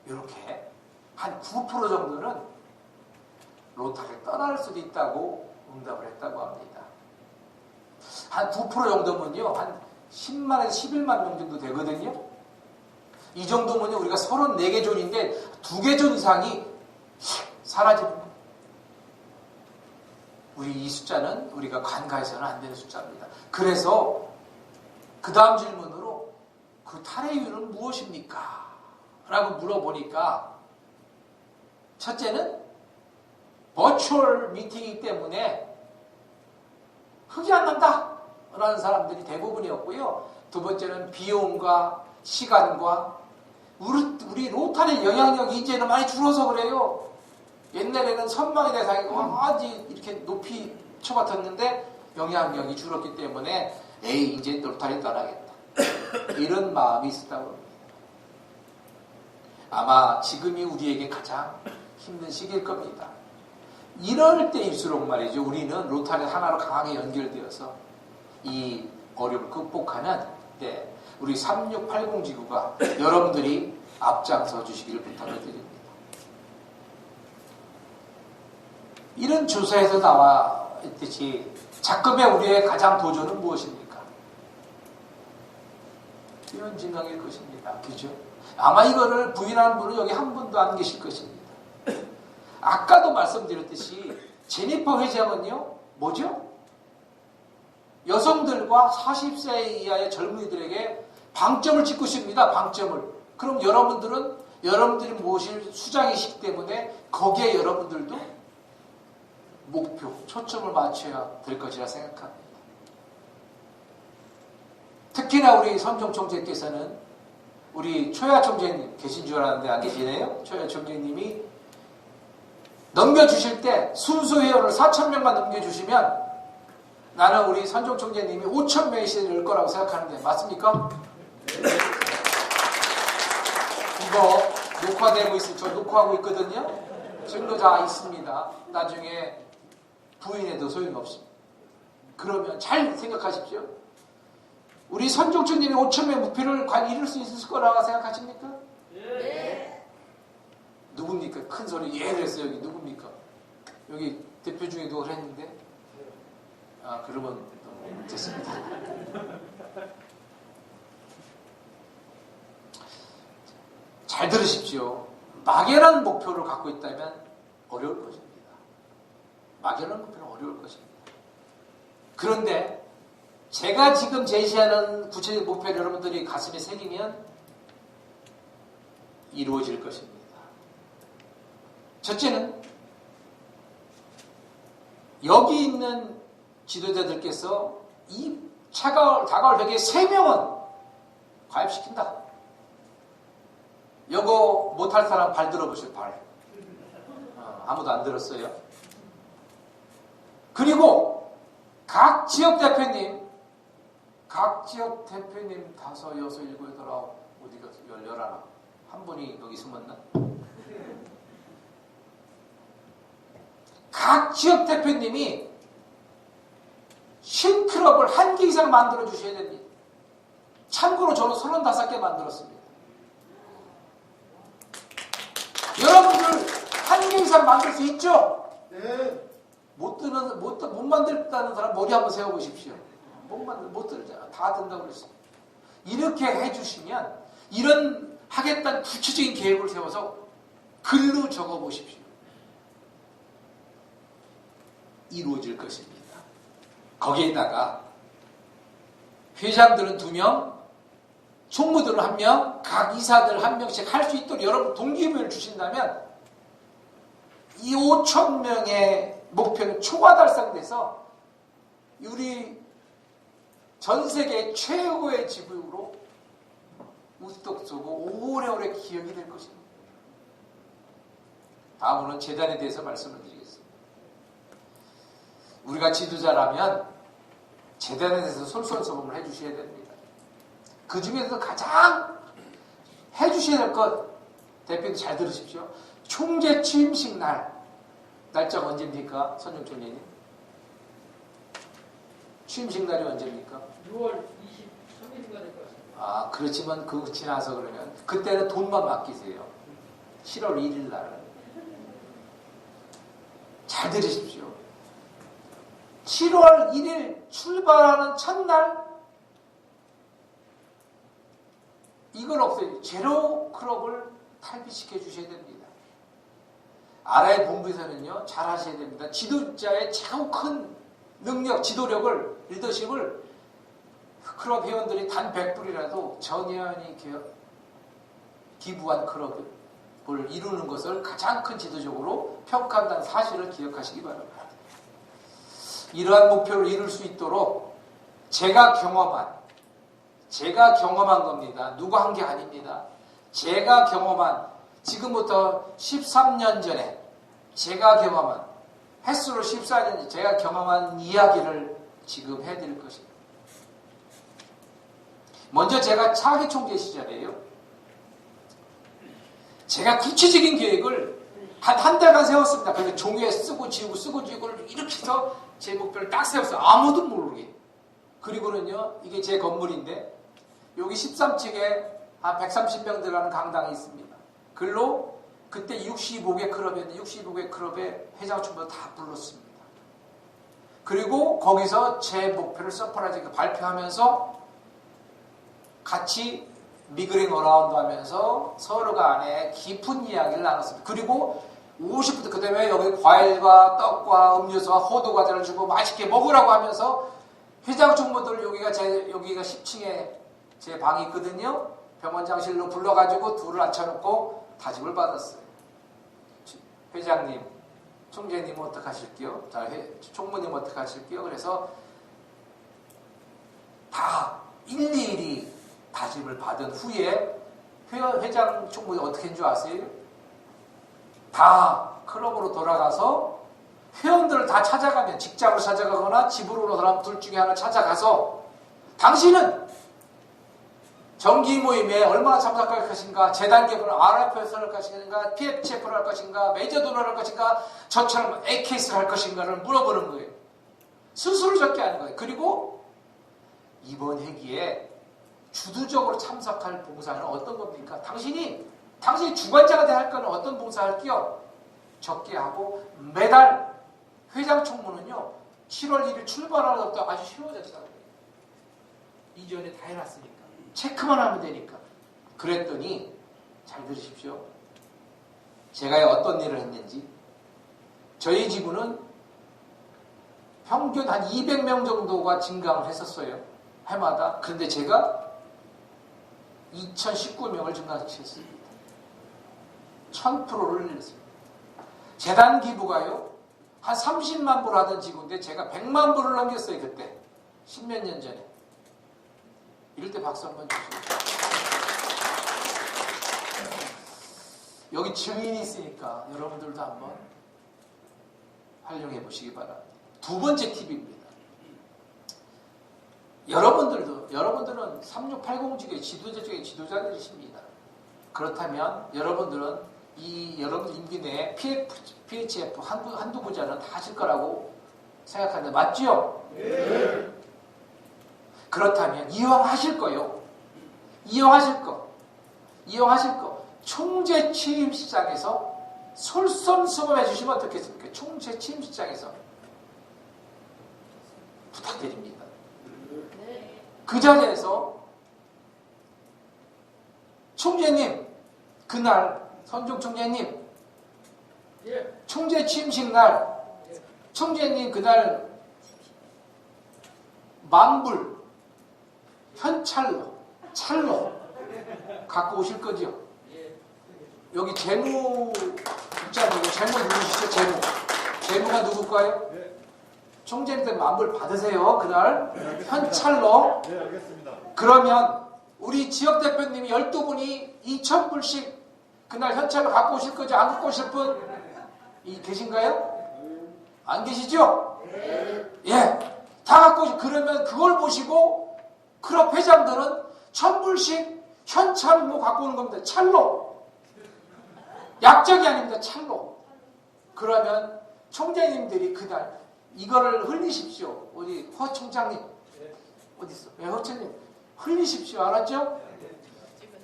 Speaker 1: 이렇게 한 9% 정도는 로타리를 떠날 수도 있다고 응답을 했다고 합니다. 한 9% 정도면요. 한 10만에서 11만 명 정도 되거든요. 이 정도면 우리가 34개 존인데 2개 존 이상이 사라지는 거예요. 우리 이 숫자는 우리가 간과해서는 안 되는 숫자입니다. 그래서 그 다음 질문으로 그 탈의 이유는 무엇입니까? 라고 물어보니까 첫째는 버추얼 미팅이기 때문에 흙이 안 난다 라는 사람들이 대부분이었고요. 두 번째는 비용과 시간과 우리 로탄의 영향력이 이제는 많이 줄어서 그래요. 옛날에는 선망의 대상이 아주 이렇게 높이 쳐받았는데 영향력이 줄었기 때문에 에이 이제 로탄이 떠나겠다 이런 마음이 있었다고 합니다. 아마 지금이 우리에게 가장 힘든 시기일 겁니다. 이럴 때일수록 말이죠. 우리는 로탄의 하나로 강하게 연결되어서 이 어려움을 극복하는 우리 3680 지구가 여러분들이 앞장서 주시기를 부탁을 드립니다. 이런 조사에서 나와 있듯이 작금의 우리의 가장 도전은 무엇입니까? 유연진강일 것입니다. 그죠? 아마 이거를 부인하는 분은 여기 한 분도 안 계실 것입니다. 아까도 말씀드렸듯이 제니퍼 회장은요, 뭐죠? 여성들과 40세 이하의 젊은이들에게 방점을 찍고 있습니다. 방점을. 그럼 여러분들이 모실 수장이시기 때문에 거기에 여러분들도 목표, 초점을 맞춰야 될 것이라 생각합니다. 특히나 우리 선종 총재께서는 우리 초야 총재님 계신 줄 알았는데 안 계시네요. 초야 총재님이 넘겨주실 때 순수 회원을 4,000명만 넘겨주시면 나는 우리 선종 총재님이 5,000명의 시대를 열 거라고 생각하는데 맞습니까? 이거 녹화되고 있어요. 저 녹화하고 있거든요. 증거 다 있습니다. 나중에 부인해도 소용없습니다. 그러면 잘 생각하십시오. 우리 선종 총재님이 5,000명 목표를 과연 이룰 수 있을 거라고 생각하십니까? 네. 누굽니까? 큰 소리 예 그랬어요. 여기 누굽니까? 여기 대표 중에 누가 그랬는데? 아, 그러면 됐습니다. 잘 들으십시오. 막연한 목표를 갖고 있다면 어려울 것입니다. 막연한 목표는 어려울 것입니다. 그런데 제가 지금 제시하는 구체적 목표를 여러분들이 가슴에 새기면 이루어질 것입니다. 첫째는 여기 있는 지도자들께서 이 다가올 100에 3명은 가입시킨다. 이거 못할 사람 발 들어보세요. 발. 아무도 안 들었어요. 그리고 각 지역 대표님 5, 6, 7, 8, 9, 10, 어디 가서 11. 한 분이 여기 숨었나? 각 지역 대표님이 싱크럽을 1개 이상 만들어 주셔야 됩니다. 참고로 저는 35개 만들었습니다. 여러분들 1개 이상 만들 수 있죠?
Speaker 2: 네.
Speaker 1: 못 만들다는 사람 머리 한번 세워보십시오. 못 들잖아. 다 된다고 그랬습니다. 이렇게 해주시면 이런 하겠다는 구체적인 계획을 세워서 글로 적어보십시오. 이루어질 것입니다. 거기에다가 회장들은 2명, 총무들은 1명, 각 이사들 1명씩 할 수 있도록 여러분 동기부여를 주신다면 이 5,000명의 목표는 초과 달성돼서 우리 전 세계 최고의 지구로 우뚝 서고 오래오래 기억이 될 것입니다. 다음으로는 재단에 대해서 말씀을 드리겠습니다. 우리가 지도자라면 재단에 대해서 솔선수범을 해주셔야 됩니다. 그 중에서 가장 해주셔야 될 것, 대표님 잘 들으십시오. 총재 취임식 날짜가 언제입니까? 선정 총재님. 취임식 날이 언제입니까?
Speaker 3: 6월 23일인가 될 것 같습니다.
Speaker 1: 아, 그렇지만 그거 지나서 그러면 그때는 돈만 맡기세요. 7월 1일 날은. 잘 들으십시오. 7월 1일 출발하는 첫날 이걸 없애요. 제로 클럽을 탈피시켜 주셔야 됩니다. RI 본부에서는요, 잘 하셔야 됩니다. 지도자의 최고 큰 능력, 지도력을, 리더십을 클럽 회원들이 단 100불이라도 전회원이 기부한 클럽을 이루는 것을 가장 큰 지도적으로 평가한다는 사실을 기억하시기 바랍니다. 이러한 목표를 이룰 수 있도록 제가 경험한 겁니다. 누가 한 게 아닙니다. 제가 경험한, 지금부터 13년 전에 제가 경험한, 횟수로 14년 전에 제가 경험한 이야기를 지금 해드릴 것입니다. 먼저 제가 차기 총재 시절에요, 제가 구체적인 계획을 한 달간 세웠습니다. 그래서 종이에 쓰고 지우고 이렇게 해서 제 목표를 딱 세웠어요. 아무도 모르게. 그리고는요, 이게 제 건물인데 여기 13층에 한 130명 들어가는 강당이 있습니다. 글로 그때 65개 클럽이었는데 65개 클럽의 회장 총무를 다 불렀습니다. 그리고 거기서 제 목표를 서프라이즈하게 발표하면서 같이 미그링 어라운드 하면서 서로 간에 깊은 이야기를 나눴습니다. 그리고 50부터 그 다음에 여기 과일과 떡과 음료수와 호두 과자를 주고 맛있게 먹으라고 하면서 회장 총무들 여기가 10층에 제 방이 있거든요. 병원장실로 불러가지고 둘을 앉혀놓고 다짐을 받았어요. 회장님, 총재님 어떡하실게요? 자, 총무님 어떡하실게요? 그래서 다 일일이 다짐을 받은 후에 회장 총무님 어떻게 한 줄 아세요? 다 클럽으로 돌아가서 회원들을 다 찾아가면, 직장으로 찾아가거나 집으로 돌아가면 둘 중에 하나 찾아가서 당신은 정기 모임에 얼마나 참석할 것인가, 재단 개발을 RF에서 할 것인가, PFCF를 할 것인가, 메이저 도너를 할 것인가, 저처럼 AKS를 할 것인가를 물어보는 거예요. 스스로 적게 하는 거예요. 그리고 이번 회기에 주도적으로 참석할 봉사는 어떤 겁니까? 당신이 주관자가 될 거는 어떤 봉사할게요? 적게 하고, 매달 회장 총무는요, 7월 1일 출발하는 것도 아주 쉬워졌다고 해요. 이전에 다 해놨으니까. 체크만 하면 되니까. 그랬더니, 잘 들으십시오. 제가 어떤 일을 했는지. 저희 지구는 평균 한 200명 정도가 증강을 했었어요. 해마다. 그런데 제가 2019명을 증강시켰습니다. 1000%를 늘렸습니다. 재단 기부가요, 한 30만 불 하던 지구인데 제가 100만 불을 넘겼어요. 그때 10몇 년 전에. 이럴 때 박수 한번 주시죠. 여기 증인이 있으니까 여러분들도 한번 활용해 보시기 바랍니다. 두 번째 팁입니다. 여러분들은 3680지구의 지도자 중에 지도자들이십니다. 그렇다면 여러분들은 여러분 임기 내에 PHF 한두 부자는 다 하실 거라고 생각하는데 맞죠? 네. 그렇다면 이용하실 거요. 이용하실 거. 총재 취임식장에서 솔선수범해 주시면 어떻겠습니까? 총재 취임식장에서 부탁드립니다. 그 자리에서 총재님, 그날 선종 총재님, 총재 취임식 날, 총재님 그날 만불 현찰로 갖고 오실 거죠? 여기 재무 국장이고 재무 누구시죠? 재무가 누굴까요? 총재님들 만불 받으세요. 그날 현찰로.
Speaker 2: 네, 알겠습니다.
Speaker 1: 그러면 우리 지역 대표님이 12분이 2,000불씩 그날 현찰로 갖고 오실 거죠? 안 갖고 오실 분 계신가요? 안 계시죠? 예, 다 갖고 오실. 그러면 그걸 보시고 클럽 회장들은 1,000불씩 현찰로 갖고 오는 겁니다. 찰로. 약적이 아닙니다. 찰로. 그러면 총재님들이 그날 이거를 흘리십시오. 우리 허 총장님 어디 있어? 네, 허 총장님 흘리십시오. 알았죠?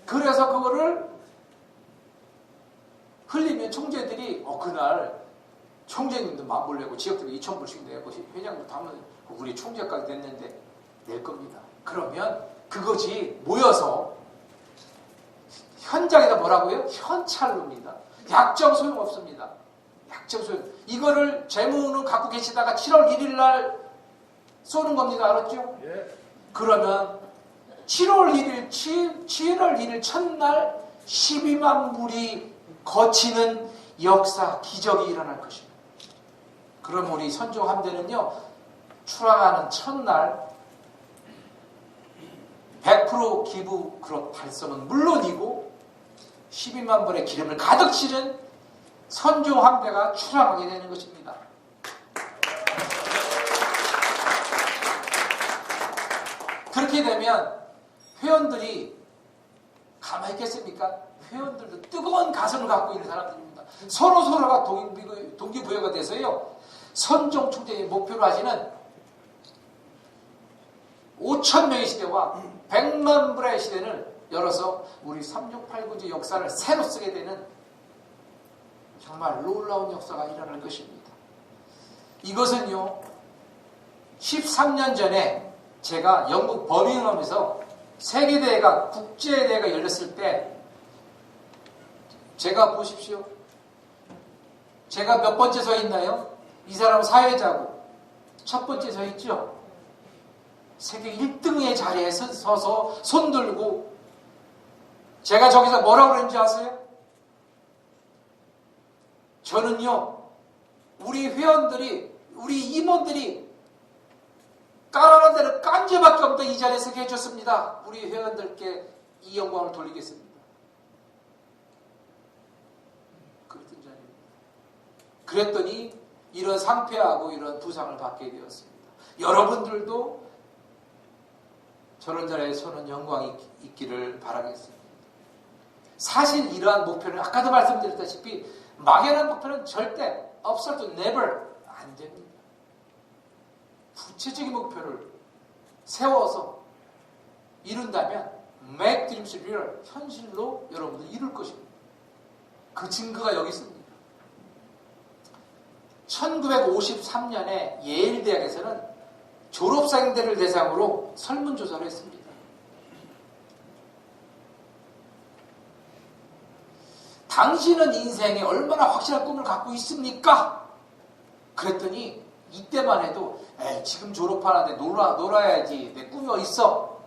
Speaker 1: 그래서 그거를 흘리면 총재들이 그날 총재님도 만불 내고 지역들이 2,000불씩 내고 회장도 하면 우리 총재까지 냈는데 낼 겁니다. 그러면 그것이 모여서 현장에다 뭐라고요? 현찰로입니다. 약정 소용없습니다. 약정 소용. 이거를 재무는 갖고 계시다가 7월 1일 날 쏘는 겁니다. 알았죠? 그러면 7월 1일 첫날 12만 불이 거치는 역사, 기적이 일어날 것입니다. 그럼 우리 선종 함대는요, 출항하는 첫날 100% 기부 그룹 달성은 물론이고 12만 불의 기름을 가득 실은 선종 함대가 출항하게 되는 것입니다. 그렇게 되면 회원들이 가만히 있겠습니까? 회원들도 뜨거운 가슴을 갖고 있는 사람들입니다. 서로가 동기부여가 돼서요, 선종 총재의 목표로 하시는 5,000명의 시대와 100만 불의 시대를 열어서 우리 3689주 역사를 새로 쓰게 되는 정말 놀라운 역사가 일어날 것입니다. 이것은요, 13년 전에 제가 영국 버밍엄에서 세계대회가, 국제대회가 열렸을 때 제가 보십시오. 제가 몇 번째 서 있나요? 이 사람은 사회자고 첫 번째 서 있죠. 세계 1등의 자리에 서서 손 들고 제가 저기서 뭐라고 그랬는지 아세요? 저는요, 우리 회원들이, 우리 임원들이 까라는 대로 깐제밖에 없다 이 자리에 서게 해줬습니다. 우리 회원들께 이 영광을 돌리겠습니다. 그랬던 자리입니다. 그랬더니 이런 상패하고 이런 부상을 받게 되었습니다. 여러분들도 저런 자리에 서는 영광이 있기를 바라겠습니다. 사실 이러한 목표는 아까도 말씀드렸다시피 막연한 목표는 절대 없어도 never 안 됩니다. 구체적인 목표를 세워서 이룬다면 make dreams real, 현실로 여러분들 이룰 것입니다. 그 증거가 여기 있습니다. 1953년에 예일대학에서는 졸업생들을 대상으로 설문조사를 했습니다. 당신은 인생에 얼마나 확실한 꿈을 갖고 있습니까? 그랬더니 이때만 해도 에이, 지금 졸업하는데 놀아야지, 내 꿈이 어딨어?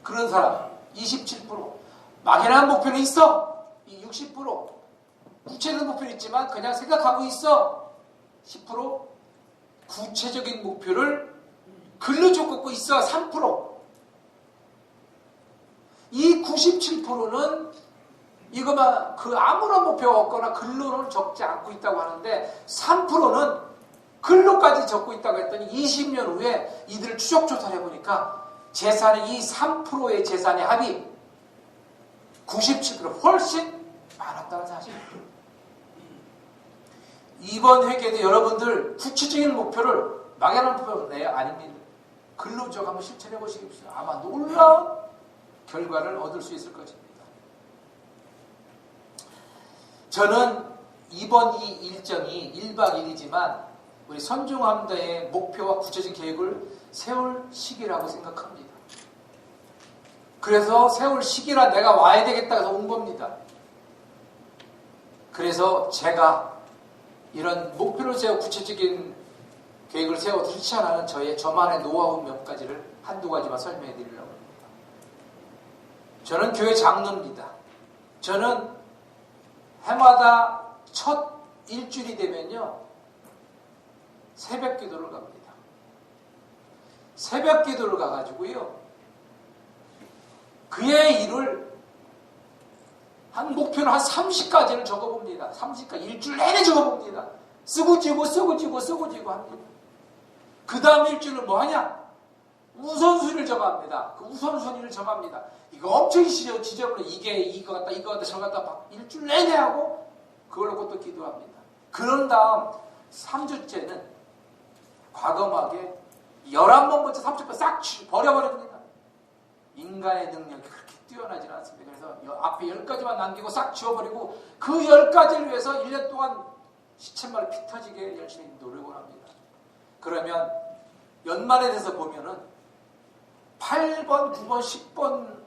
Speaker 1: 그런 사람 27%, 막연한 목표는 있어 60%, 구체적인 목표는 있지만 그냥 생각하고 있어 10%, 구체적인 목표를 글로 적고 있어 3%. 이 97%는 이거만 그 아무런 목표가 없거나 글로는 적지 않고 있다고 하는데 3%는 글로까지 적고 있다고 했더니 20년 후에 이들을 추적조사를 해보니까 재산의 이 3%의 재산의 합이 97% 훨씬 많았다는 사실입니다. 이번 회계도 여러분들 구체적인 목표를 막연한 목표는 내 아닙니다. 글로 적 한번 실천해 보시겠어요. 아마 놀라운 결과를 얻을 수 있을 것입니다. 저는 이번 이 일정이 1박 2일이지만 우리 선종함대의 목표와 구체적인 계획을 세울 시기라고 생각합니다. 그래서 세울 시기라 내가 와야 되겠다 해서 온 겁니다. 그래서 제가 이런 목표를 세워 구체적인 계획을 세워 실천하는 저만의 노하우 몇 가지를 한두 가지만 설명해 드리려고 합니다. 저는 교회 장로입니다. 저는 해마다 첫 일주일이 되면요, 새벽 기도를 갑니다. 새벽 기도를 가가지고요, 그의 일을 한 목표는 한 30가지를 적어봅니다. 30가지 일주일 내내 적어봅니다. 쓰고 지고 합니다. 그 다음 일주일은 뭐 하냐? 우선순위를 정합니다. 그 우선순위를 정합니다. 이거 엄청 지저분해. 이거 같다 저거 같다 막 일주일 내내 하고 그걸 놓고 또 기도합니다. 그런 다음 3주째는 과감하게 11번부터 30번 싹 버려버립니다. 인간의 능력이 그렇게 뛰어나지는 않습니다. 그래서 앞에 10가지만 남기고 싹 지워버리고 그 10가지를 위해서 1년 동안 시쳇말을 피 터지게 열심히 노력을 합니다. 그러면 연말에 돼서 보면은 8번, 9번, 10번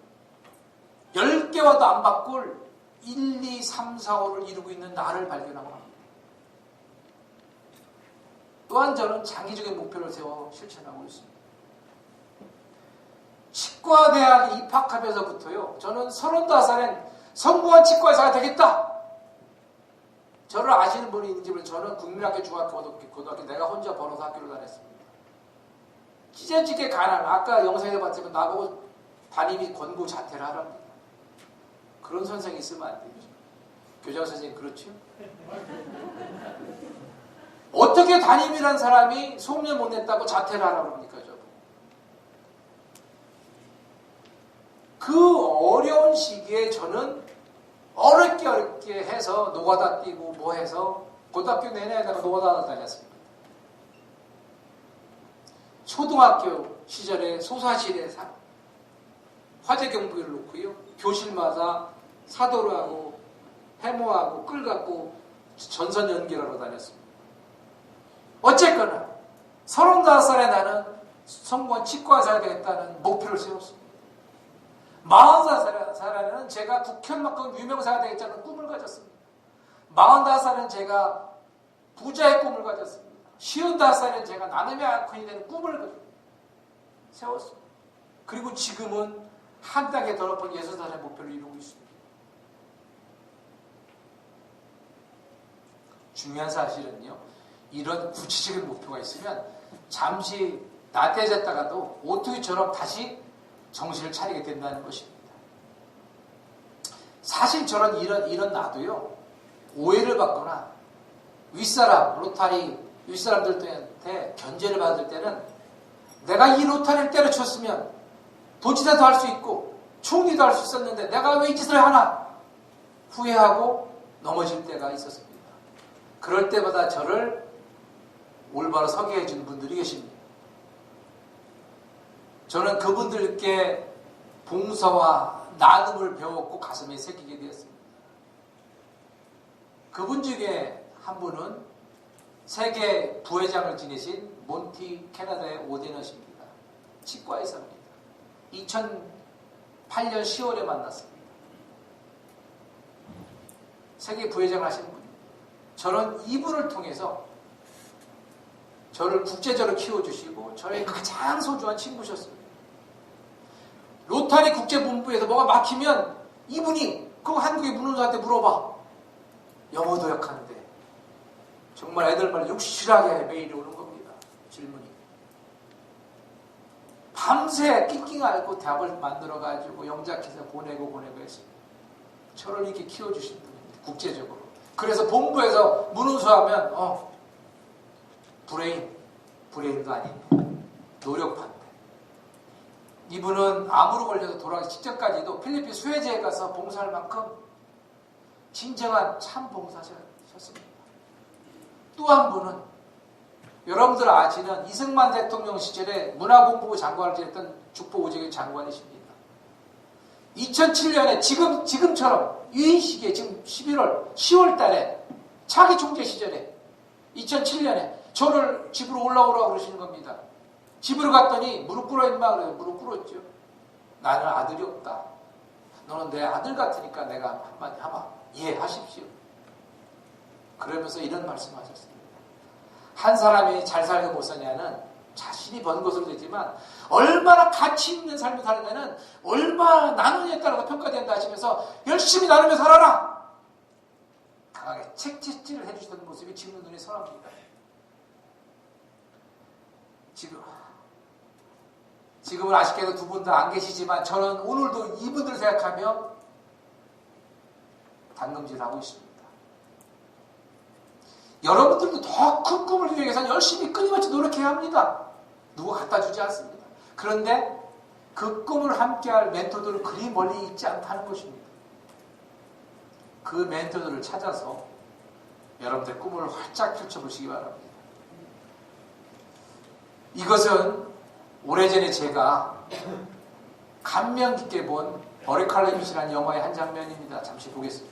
Speaker 1: 10개 10개와도 안 바꿀 1, 2, 3, 4, 5를 이루고 있는 나를 발견하고 합니다. 또한 저는 장기적인 목표를 세워 실천하고 있습니다. 치과대학에 입학하면서부터요, 저는 35살엔 성공한 치과의사가 되겠다. 저를 아시는 분이 있는지 모르겠지만 저는 국민학교, 중학교, 고등학교 내가 혼자 번호사 학교를 다녔습니다. 찢어지게 가난, 아까 영상에 봤지만 나보고 담임이 권고 자퇴를 하랍니다. 그런 선생이 있으면 안 되죠. 교장 선생님 그렇죠? 어떻게 담임이란 사람이 소문을 못 냈다고 자퇴를 하라고 그럽니까? 그 어려운 시기에 저는 어렵게 해서 노가다 뛰고 뭐 해서 고등학교 내내에다가 노가다 다녔습니다. 초등학교 시절에 소사실에 화재 경보기를 놓고요, 교실마다 사도를 하고 해모하고 끌 갖고 전선 연결하러 다녔습니다. 어쨌거나 35살에 나는 성공한 치과의사가 되겠다는 목표를 세웠습니다. 40살에는 제가 국현만큼 유명사가 되겠다는 꿈을 가졌습니다. 45살에는 제가 부자의 꿈을 가졌습니다. 55살에는 제가 나눔의 아이콘이 되는 꿈을 세웠습니다. 그리고 지금은 한 단계 더 높은 60살의 목표를 이루고 있습니다. 중요한 사실은요, 이런 구체적인 목표가 있으면 잠시 나태해졌다가도 오뚜기처럼 다시 정신을 차리게 된다는 것입니다. 사실 저는 이런 나도요, 오해를 받거나 윗사람, 로타리 윗사람들한테 견제를 받을 때는 내가 이 로타리를 때려쳤으면 도지사도 할 수 있고 총리도 할 수 있었는데 내가 왜 이 짓을 하나 후회하고 넘어질 때가 있었습니다. 그럴 때마다 저를 올바로 서게 해주는 분들이 계십니다. 저는 그분들께 봉사와 나눔을 배웠고 가슴에 새기게 되었습니다. 그분 중에 한 분은 세계 부회장을 지내신 몬티 캐나다의 오데너십니다. 치과의사입니다. 2008년 10월에 만났습니다. 세계 부회장을 하시는 분입니다. 저는 이분을 통해서 저를 국제적으로 키워주시고 저의 가장 소중한 친구셨습니다. 로타리 국제본부에서 뭐가 막히면 이분이 그 한국의 문호사한테 물어봐. 영어도 약한데 정말 애들 말 욕실하게 메일이 오는 겁니다. 질문이. 밤새 낑낑 앓고 답을 만들어가지고 영작해서 보내고 했습니다. 저를 이렇게 키워주신 분입니다. 국제적으로. 그래서 본부에서 문호수하면 브레인도 아니네. 노력파인데. 이분은 암으로 걸려서 돌아가기 직전까지도 필리핀 수혜제에 가서 봉사할 만큼 진정한 참 봉사자셨습니다. 또 한 분은 여러분들 아시는 이승만 대통령 시절에 문화공부부 장관을 지냈던 죽보오재경 장관이십니다. 2007년에 지금처럼 이 시기에 지금 10월 달에 차기 총재 시절에 2007년에 저를 집으로 올라오라고 그러시는 겁니다. 집으로 갔더니 무릎 꿇어 임마 그래요. 무릎 꿇었죠. 나는 아들이 없다. 너는 내 아들 같으니까 내가 한마디 하마. 이해하십시오. 그러면서 이런 말씀하셨습니다. 한 사람이 잘 살고 못 사냐는 자신이 번 것으로 되지만 얼마나 가치 있는 삶을 사느냐는 얼마나 나누냐에 따라서 평가된다 하시면서 열심히 나누며 살아라. 강하게 책찍질을 해주시던 모습이 지금 눈에 선합니다. 지금은 아쉽게도 두 분 다 안 계시지만 저는 오늘도 이분들을 생각하며 당금질을 하고 있습니다. 여러분들도 더 큰 꿈을 이루기 위해서는 열심히 끊임없이 노력해야 합니다. 누가 갖다 주지 않습니다. 그런데 그 꿈을 함께할 멘토들은 그리 멀리 있지 않다는 것입니다. 그 멘토들을 찾아서 여러분들의 꿈을 활짝 펼쳐보시기 바랍니다. 이것은 오래전에 제가 감명 깊게 본 어리칼레밋이라는 영화의 한 장면입니다. 잠시 보겠습니다.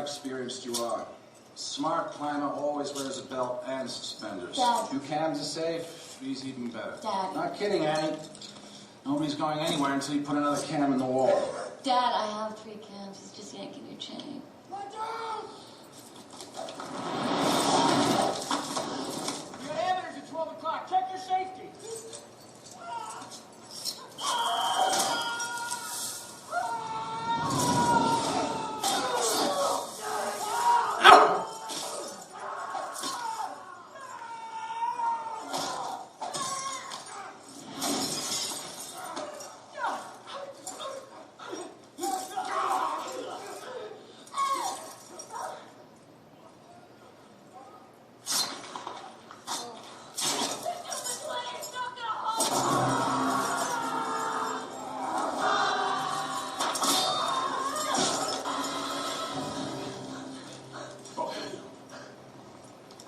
Speaker 6: experienced you are. Smart climber always wears a belt and suspenders.
Speaker 7: Dad.
Speaker 6: 2 cams are safe, he's even better.
Speaker 7: Dad.
Speaker 6: Not kidding, Annie. Nobody's going anywhere until you put another cam in the wall.
Speaker 7: Dad, I have 3 cams. He's just yanking your chain.
Speaker 3: Your amateurs at 12 o'clock. Check your safety.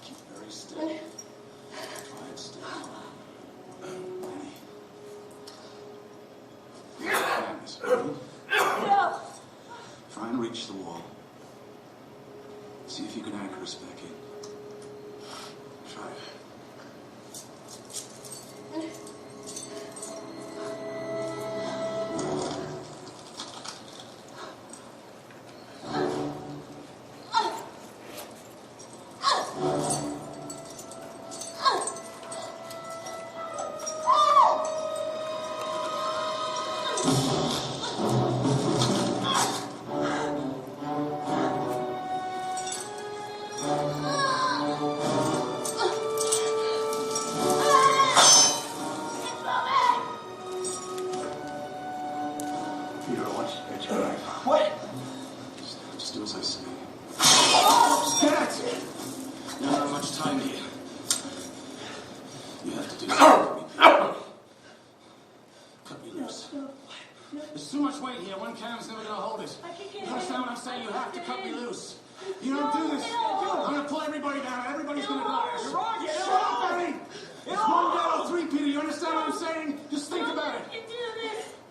Speaker 6: Keep very still. Try and stay calm. Annie. Hands, ready?
Speaker 7: No!
Speaker 6: Try and reach the wall. See if you can anchor us back in. Try it. Peter, I want you to get your knife.
Speaker 3: What?
Speaker 6: Just do as I say. Get! You don't have much time here. You have to do something. Cut me loose. There's too much weight here. 1 cam's never gonna hold it. You understand what I'm saying? You have to cut me loose. You don't do this, I'm gonna pull everybody down. Everybody's gonna die.
Speaker 3: You're wrong, you
Speaker 6: Shut
Speaker 3: know.
Speaker 6: up, Eddie! It's 1 down, 3, Peter. You understand what I'm saying? Just think about it.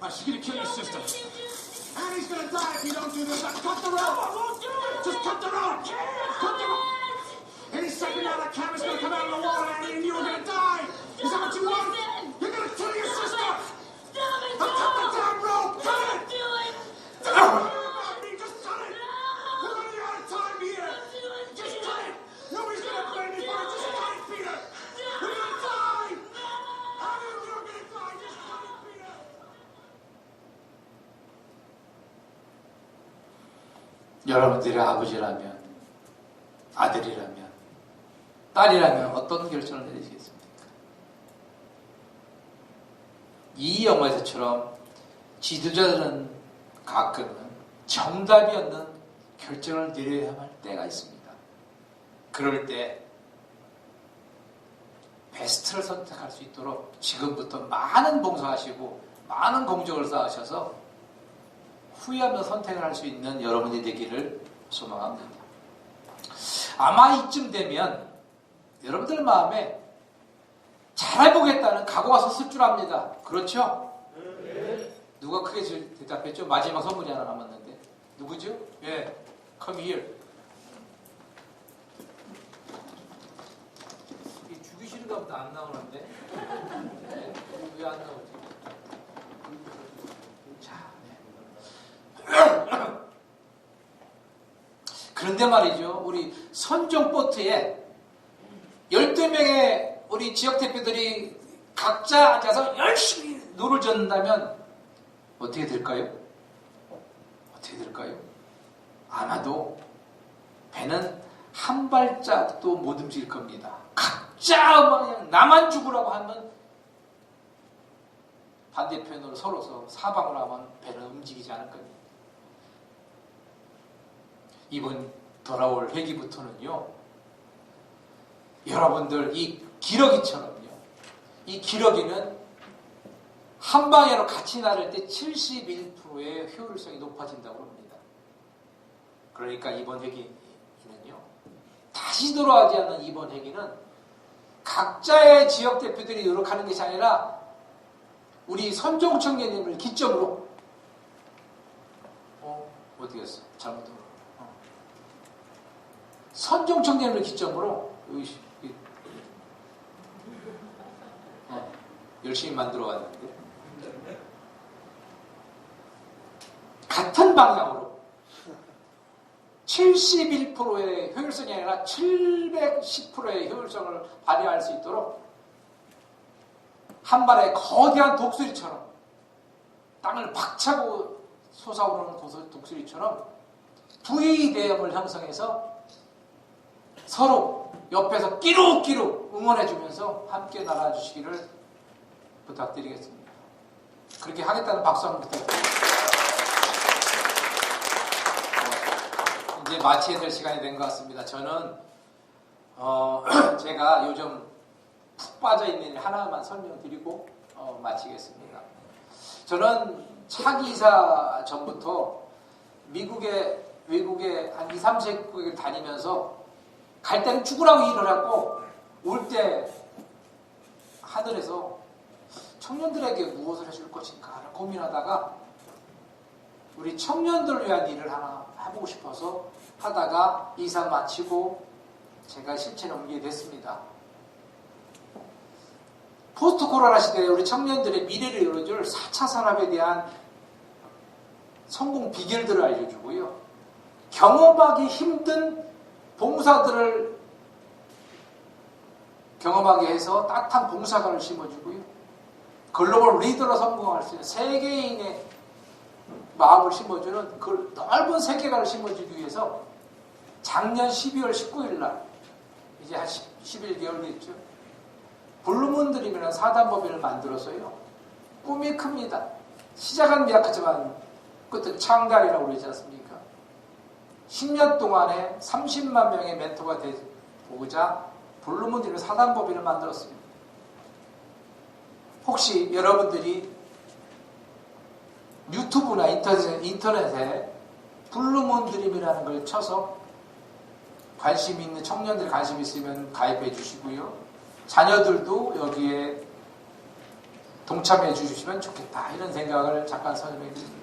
Speaker 6: She's gonna kill your sister. Annie's gonna die if you don't do this. Cut the rope! I won't do it! Just cut the rope! Cut the rope! Any second now, that camera's gonna come out of the wall, Annie, and you're gonna die! Is that what you want? You're gonna kill your sister! Now cut the damn rope! Cut it! Don't worry about me, just cut it! We're running out of time here! Just cut it! Nobody's gonna blame me for it! Just cut it, Peter! We're gonna die! Annie, you're gonna die! Just cut it, Peter!
Speaker 1: 여러분들의 아버지라면, 아들이라면, 딸이라면 어떤 결정을 내리시겠습니까? 이 영화에서처럼 지도자들은 가끔은 정답이 없는 결정을 내려야 할 때가 있습니다. 그럴 때 베스트를 선택할 수 있도록 지금부터 많은 봉사하시고 많은 공적을 쌓으셔서 후회하며 선택을 할 수 있는 여러분이 되기를 소망합니다. 아마 이쯤 되면 여러분들 마음에 잘해보겠다는 각오가 섰을 줄 압니다. 그렇죠? 네. 누가 크게 대답했죠? 마지막 선물이 하나 남았는데. 누구죠? 예, come here. 이 죽이시는가 보다 안 나오는데. 네, 왜 안 나오지? 자, 그런데 말이죠. 우리 선종보트에 12명의 우리 지역 대표들이 각자 앉아서 열심히 노를 젓는다면 어떻게 될까요? 어떻게 될까요? 아마도 배는 한 발짝도 못 움직일 겁니다. 각자 그냥 나만 죽으라고 하면 반대편으로 서로서 사방으로 하면 배는 움직이지 않을 겁니다. 이번 돌아올 회기부터는요, 여러분들 이 기러기처럼요, 이 기러기는 한 방향으로 같이 나를 때 71%의 효율성이 높아진다고 합니다. 그러니까 이번 회기는요, 다시 돌아가지 않는 이번 회기는 각자의 지역 대표들이 노력하는 것이 아니라 우리 선종 청년님을 기점으로 어떻게 했어? 잘못 들어. 선종 청년을 기점으로 열심히 만들어 왔는데 같은 방향으로 71%의 효율성이 아니라 710%의 효율성을 발휘할 수 있도록 한 발의 거대한 독수리처럼 땅을 박차고 솟아오르는 독수리처럼 V대형을 형성해서 서로 옆에서 끼룩끼룩 응원해주면서 함께 나가주시기를 부탁드리겠습니다. 그렇게 하겠다는 박수 한번 부탁드립니다. 이제 마쳐야 될 시간이 된 것 같습니다. 저는 제가 요즘 푹 빠져있는 일 하나만 설명드리고 마치겠습니다. 저는 차기 이사 전부터 외국에 한 2, 3세국을 다니면서 갈 때는 죽으라고 일을 하고 올 때 하늘에서 청년들에게 무엇을 해줄 것인가를 고민하다가 우리 청년들을 위한 일을 하나 해보고 싶어서 하다가 이사 마치고 제가 실천에 옮기게 됐습니다. 포스트 코로나 시대에 우리 청년들의 미래를 열어줄 4차 산업에 대한 성공 비결들을 알려주고요. 경험하기 힘든 봉사들을 경험하게 해서 따뜻한 봉사관을 심어주고요. 글로벌 리더로 성공할 수 있는 세계인의 마음을 심어주는 그 넓은 세계관을 심어주기 위해서 작년 12월 19일 날 이제 한 11개월 됐죠. 블루문드림이라는 사단법인을 만들어서요. 꿈이 큽니다. 시작은 미약하지만 끝은 창달이라고 그러지 않습니까? 10년 동안에 30만 명의 멘토가 되고자 블루문드림 사단법인을 만들었습니다. 혹시 여러분들이 유튜브나 인터넷에 블루문드림이라는 걸 쳐서 관심 있는 청년들이 관심 있으면 가입해 주시고요. 자녀들도 여기에 동참해 주시면 좋겠다. 이런 생각을 잠깐 설명해 드립니다.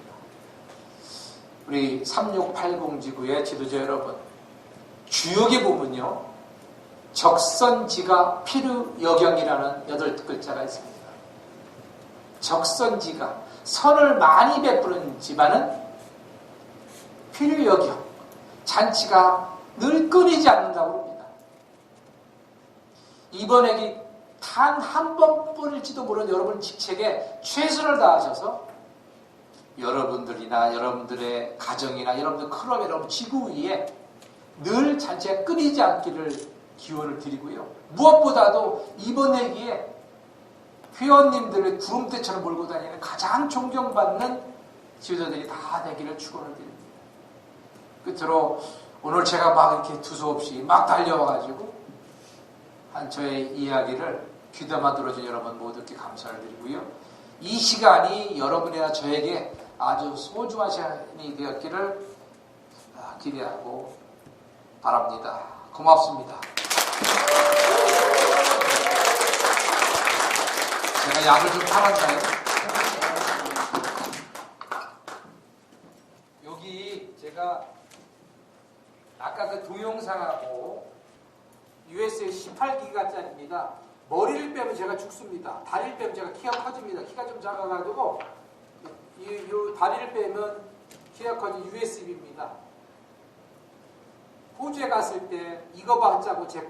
Speaker 1: 우리 3680 지구의 지도자 여러분, 주역에 보면요. 적선지가 필요여경이라는 8글자가 있습니다. 적선지가 선을 많이 베푸는 집안은 필요여경, 잔치가 늘 끊이지 않는다고 합니다. 이번에 단 한 번뿐일지도 모르는 여러분 직책에 최선을 다하셔서 여러분들이나 여러분들의 가정이나 여러분들 클럽, 여러분 지구 위에 늘 잔치가 끊이지 않기를 기원을 드리고요. 무엇보다도 이번 회기에 회원님들을 구름대처럼 몰고 다니는 가장 존경받는 지도자들이 다 되기를 축원을 드립니다. 끝으로 오늘 제가 막 이렇게 두서없이 막 달려와가지고 한 저의 이야기를 귀담아 들어준 여러분 모두께 감사를 드리고요. 이 시간이 여러분이나 저에게 아주 소중한 시간이 되었기를 기대하고 바랍니다. 고맙습니다. 제가 약을 좀 팔았나요? 여기 제가 아까 그 동영상하고 USA 18기가짜리입니다. 머리를 빼면 제가 죽습니다. 다리를 빼면 제가 키가 커집니다. 키가 좀 작아가지고 이 다리를 빼면 키가 커진 USB입니다. 호주에 갔을 때 이거 받자고 제